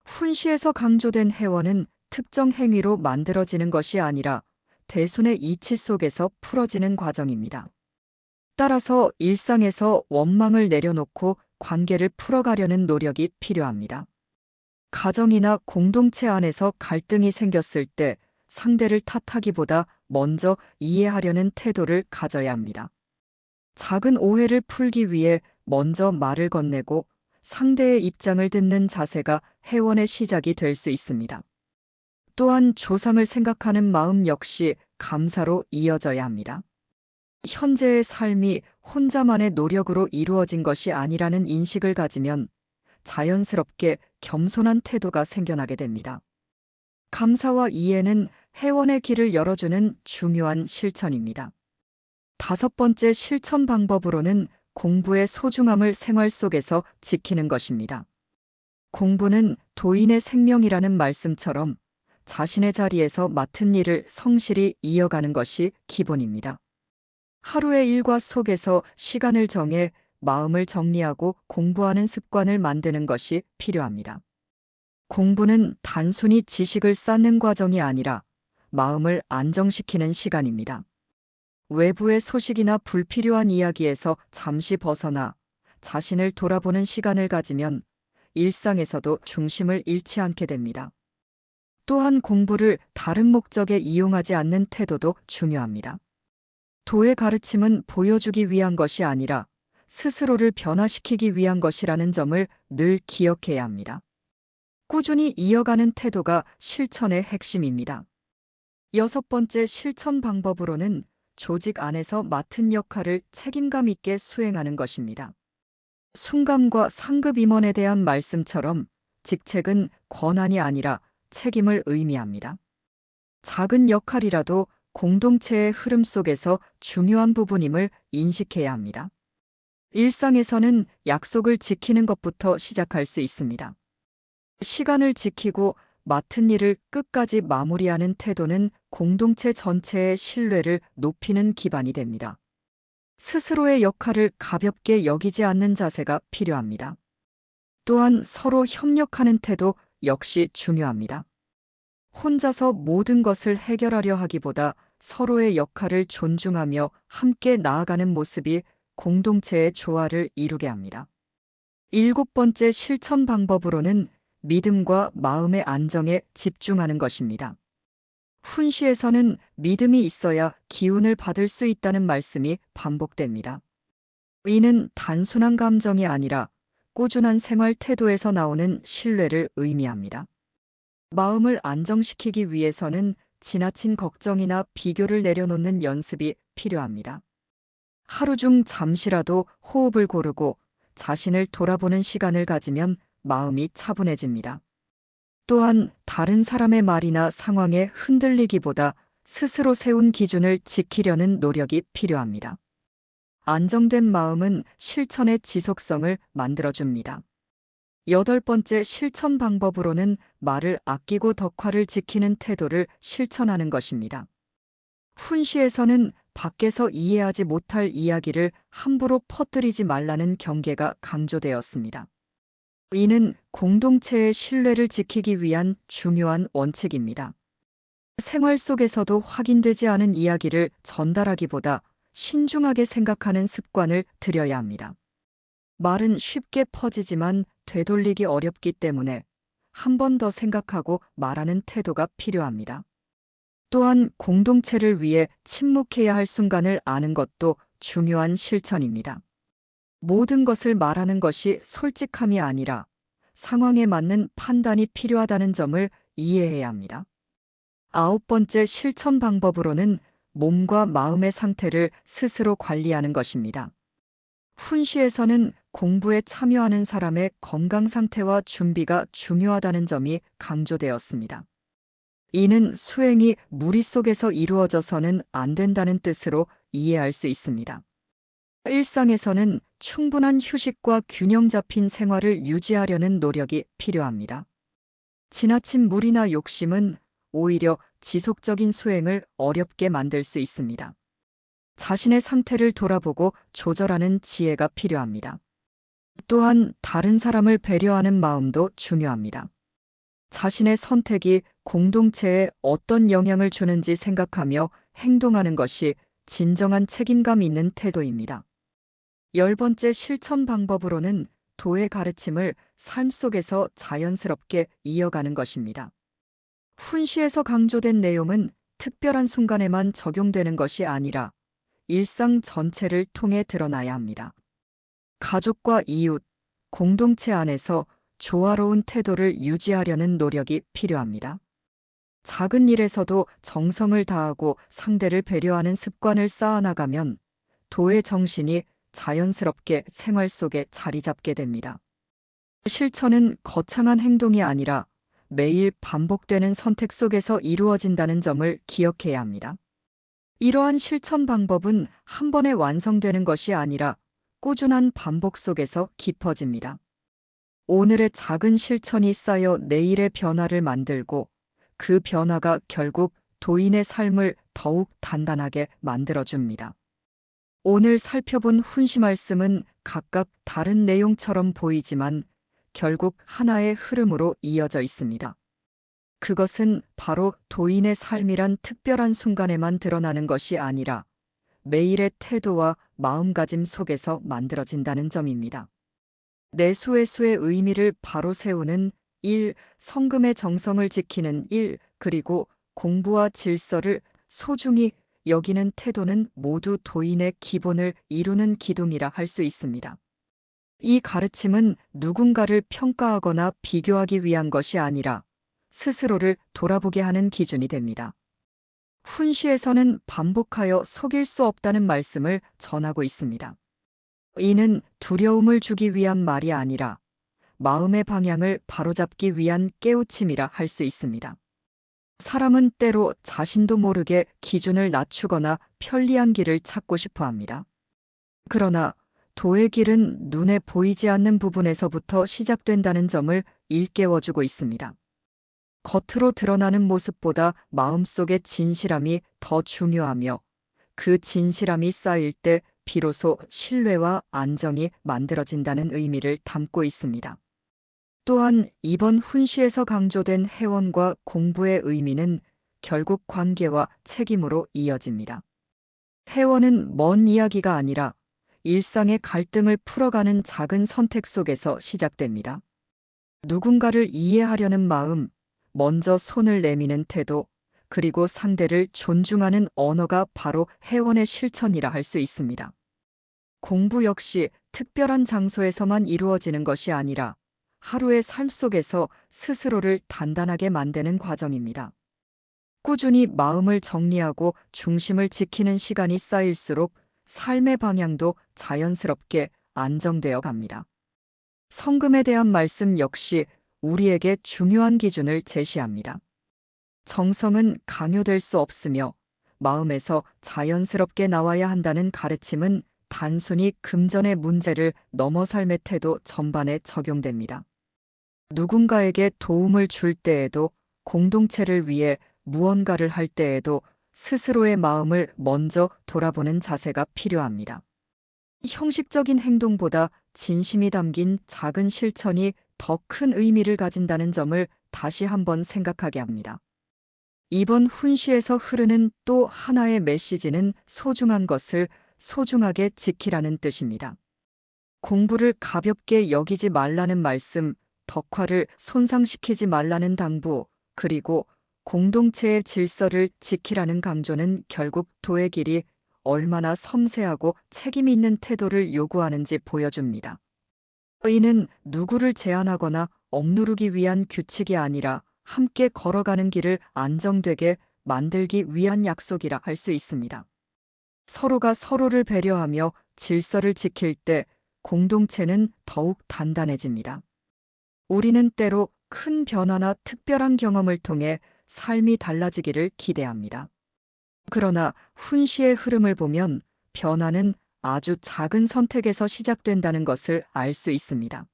Speaker 3: 훈시에서 강조된 회원은 특정 행위로 만들어지는 것이 아니라 대순의 이치 속에서 풀어지는 과정입니다. 따라서 일상에서 원망을 내려놓고 관계를 풀어가려는 노력이 필요합니다. 가정이나 공동체 안에서 갈등이 생겼을 때 상대를 탓하기보다 먼저 이해하려는 태도를 가져야 합니다. 작은 오해를 풀기 위해 먼저 말을 건네고 상대의 입장을 듣는 자세가 회원의 시작이 될 수 있습니다. 또한 조상을 생각하는 마음 역시 감사로 이어져야 합니다. 현재의 삶이 혼자만의 노력으로 이루어진 것이 아니라는 인식을 가지면 자연스럽게 겸손한 태도가 생겨나게 됩니다. 감사와 이해는 회원의 길을 열어주는 중요한 실천입니다. 다섯 번째 실천 방법으로는 공부의 소중함을 생활 속에서 지키는 것입니다. 공부는 도인의 생명이라는 말씀처럼 자신의 자리에서 맡은 일을 성실히 이어가는 것이 기본입니다. 하루의 일과 속에서 시간을 정해 마음을 정리하고 공부하는 습관을 만드는 것이 필요합니다. 공부는 단순히 지식을 쌓는 과정이 아니라 마음을 안정시키는 시간입니다. 외부의 소식이나 불필요한 이야기에서 잠시 벗어나 자신을 돌아보는 시간을 가지면 일상에서도 중심을 잃지 않게 됩니다. 또한 공부를 다른 목적에 이용하지 않는 태도도 중요합니다. 도의 가르침은 보여주기 위한 것이 아니라 스스로를 변화시키기 위한 것이라는 점을 늘 기억해야 합니다. 꾸준히 이어가는 태도가 실천의 핵심입니다. 여섯 번째 실천 방법으로는 조직 안에서 맡은 역할을 책임감 있게 수행하는 것입니다. 순감과 상급 임원에 대한 말씀처럼 직책은 권한이 아니라 책임을 의미합니다. 작은 역할이라도 공동체의 흐름 속에서 중요한 부분임을 인식해야 합니다. 일상에서는 약속을 지키는 것부터 시작할 수 있습니다. 시간을 지키고 맡은 일을 끝까지 마무리하는 태도는 공동체 전체의 신뢰를 높이는 기반이 됩니다. 스스로의 역할을 가볍게 여기지 않는 자세가 필요합니다. 또한 서로 협력하는 태도 역시 중요합니다. 혼자서 모든 것을 해결하려 하기보다 서로의 역할을 존중하며 함께 나아가는 모습이 공동체의 조화를 이루게 합니다. 일곱 번째 실천 방법으로는 믿음과 마음의 안정에 집중하는 것입니다. 훈시에서는 믿음이 있어야 기운을 받을 수 있다는 말씀이 반복됩니다. 이는 단순한 감정이 아니라 꾸준한 생활 태도에서 나오는 신뢰를 의미합니다. 마음을 안정시키기 위해서는 지나친 걱정이나 비교를 내려놓는 연습이 필요합니다. 하루 중 잠시라도 호흡을 고르고 자신을 돌아보는 시간을 가지면 마음이 차분해집니다. 또한 다른 사람의 말이나 상황에 흔들리기보다 스스로 세운 기준을 지키려는 노력이 필요합니다. 안정된 마음은 실천의 지속성을 만들어줍니다. 여덟 번째 실천 방법으로는 말을 아끼고 덕화를 지키는 태도를 실천하는 것입니다. 훈시에서는 밖에서 이해하지 못할 이야기를 함부로 퍼뜨리지 말라는 경계가 강조되었습니다. 이는 공동체의 신뢰를 지키기 위한 중요한 원칙입니다. 생활 속에서도 확인되지 않은 이야기를 전달하기보다 신중하게 생각하는 습관을 들여야 합니다. 말은 쉽게 퍼지지만 되돌리기 어렵기 때문에 한 번 더 생각하고 말하는 태도가 필요합니다. 또한 공동체를 위해 침묵해야 할 순간을 아는 것도 중요한 실천입니다. 모든 것을 말하는 것이 솔직함이 아니라 상황에 맞는 판단이 필요하다는 점을 이해해야 합니다. 아홉 번째 실천 방법으로는 몸과 마음의 상태를 스스로 관리하는 것입니다. 훈시에서는 공부에 참여하는 사람의 건강 상태와 준비가 중요하다는 점이 강조되었습니다. 이는 수행이 무리 속에서 이루어져서는 안 된다는 뜻으로 이해할 수 있습니다. 일상에서는 충분한 휴식과 균형 잡힌 생활을 유지하려는 노력이 필요합니다. 지나친 무리나 욕심은 오히려 지속적인 수행을 어렵게 만들 수 있습니다. 자신의 상태를 돌아보고 조절하는 지혜가 필요합니다. 또한 다른 사람을 배려하는 마음도 중요합니다. 자신의 선택이 공동체에 어떤 영향을 주는지 생각하며 행동하는 것이 진정한 책임감 있는 태도입니다. 10번째 실천 방법으로는 도의 가르침을 삶 속에서 자연스럽게 이어가는 것입니다. 훈시에서 강조된 내용은 특별한 순간에만 적용되는 것이 아니라 일상 전체를 통해 드러나야 합니다. 가족과 이웃, 공동체 안에서 조화로운 태도를 유지하려는 노력이 필요합니다. 작은 일에서도 정성을 다하고 상대를 배려하는 습관을 쌓아나가면 도의 정신이 자연스럽게 생활 속에 자리 잡게 됩니다. 실천은 거창한 행동이 아니라 매일 반복되는 선택 속에서 이루어진다는 점을 기억해야 합니다. 이러한 실천 방법은 한 번에 완성되는 것이 아니라 꾸준한 반복 속에서 깊어집니다. 오늘의 작은 실천이 쌓여 내일의 변화를 만들고 그 변화가 결국 도인의 삶을 더욱 단단하게 만들어줍니다. 오늘 살펴본 훈시 말씀은 각각 다른 내용처럼 보이지만 결국 하나의 흐름으로 이어져 있습니다. 그것은 바로 도인의 삶이란 특별한 순간에만 드러나는 것이 아니라 매일의 태도와 마음가짐 속에서 만들어진다는 점입니다. 내수의 수의 의미를 바로 세우는 1. 성금의 정성을 지키는 1. 그리고 공부와 질서를 소중히 여기는 태도는 모두 도인의 기본을 이루는 기둥이라 할 수 있습니다. 이 가르침은 누군가를 평가하거나 비교하기 위한 것이 아니라 스스로를 돌아보게 하는 기준이 됩니다. 훈시에서는 반복하여 속일 수 없다는 말씀을 전하고 있습니다. 이는 두려움을 주기 위한 말이 아니라 마음의 방향을 바로잡기 위한 깨우침이라 할 수 있습니다. 사람은 때로 자신도 모르게 기준을 낮추거나 편리한 길을 찾고 싶어 합니다. 그러나 도의 길은 눈에 보이지 않는 부분에서부터 시작된다는 점을 일깨워주고 있습니다. 겉으로 드러나는 모습보다 마음속의 진실함이 더 중요하며 그 진실함이 쌓일 때 비로소 신뢰와 안정이 만들어진다는 의미를 담고 있습니다. 또한 이번 훈시에서 강조된 회원과 공부의 의미는 결국 관계와 책임으로 이어집니다. 회원은 먼 이야기가 아니라 일상의 갈등을 풀어가는 작은 선택 속에서 시작됩니다. 누군가를 이해하려는 마음, 먼저 손을 내미는 태도, 그리고 상대를 존중하는 언어가 바로 회원의 실천이라 할 수 있습니다. 공부 역시 특별한 장소에서만 이루어지는 것이 아니라 하루의 삶 속에서 스스로를 단단하게 만드는 과정입니다. 꾸준히 마음을 정리하고 중심을 지키는 시간이 쌓일수록 삶의 방향도 자연스럽게 안정되어 갑니다. 성금에 대한 말씀 역시 우리에게 중요한 기준을 제시합니다. 정성은 강요될 수 없으며 마음에서 자연스럽게 나와야 한다는 가르침은 단순히 금전의 문제를 넘어 삶의 태도 전반에 적용됩니다. 누군가에게 도움을 줄 때에도 공동체를 위해 무언가를 할 때에도 스스로의 마음을 먼저 돌아보는 자세가 필요합니다. 형식적인 행동보다 진심이 담긴 작은 실천이 더 큰 의미를 가진다는 점을 다시 한번 생각하게 합니다. 이번 훈시에서 흐르는 또 하나의 메시지는 소중한 것을 소중하게 지키라는 뜻입니다. 공부를 가볍게 여기지 말라는 말씀, 덕화를 손상시키지 말라는 당부, 그리고 공동체의 질서를 지키라는 강조는 결국 도의 길이 얼마나 섬세하고 책임 있는 태도를 요구하는지 보여줍니다. 이는 누구를 제한하거나 억누르기 위한 규칙이 아니라 함께 걸어가는 길을 안정되게 만들기 위한 약속이라 할 수 있습니다. 서로가 서로를 배려하며 질서를 지킬 때 공동체는 더욱 단단해집니다. 우리는 때로 큰 변화나 특별한 경험을 통해 삶이 달라지기를 기대합니다. 그러나 훈시의 흐름을 보면 변화는 아주 작은 선택에서 시작된다는 것을 알 수 있습니다.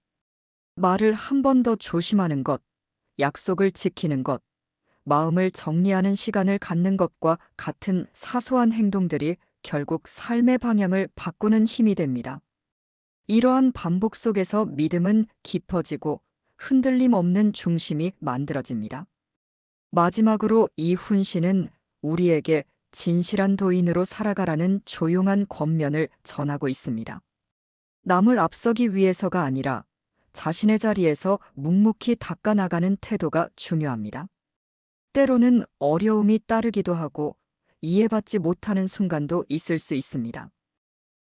Speaker 3: 말을 한 번 더 조심하는 것, 약속을 지키는 것, 마음을 정리하는 시간을 갖는 것과 같은 사소한 행동들이 결국 삶의 방향을 바꾸는 힘이 됩니다. 이러한 반복 속에서 믿음은 깊어지고 흔들림 없는 중심이 만들어집니다. 마지막으로 이 훈시는 우리에게 진실한 도인으로 살아가라는 조용한 권면을 전하고 있습니다. 남을 앞서기 위해서가 아니라 자신의 자리에서 묵묵히 닦아나가는 태도가 중요합니다. 때로는 어려움이 따르기도 하고 이해받지 못하는 순간도 있을 수 있습니다.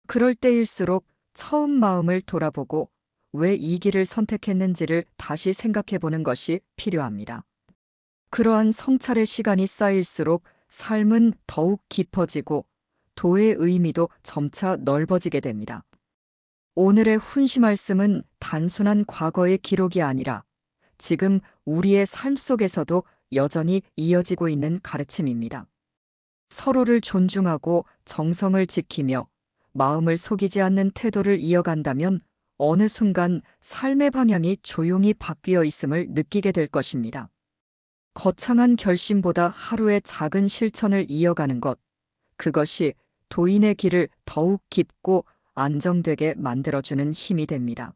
Speaker 3: 그럴 때일수록 처음 마음을 돌아보고 왜 이 길을 선택했는지를 다시 생각해 보는 것이 필요합니다. 그러한 성찰의 시간이 쌓일수록 삶은 더욱 깊어지고 도의 의미도 점차 넓어지게 됩니다. 오늘의 훈시 말씀은 단순한 과거의 기록이 아니라 지금 우리의 삶 속에서도 여전히 이어지고 있는 가르침입니다. 서로를 존중하고 정성을 지키며 마음을 속이지 않는 태도를 이어간다면 어느 순간 삶의 방향이 조용히 바뀌어 있음을 느끼게 될 것입니다. 거창한 결심보다 하루의 작은 실천을 이어가는 것, 그것이 도인의 길을 더욱 깊고 안정되게 만들어주는 힘이 됩니다.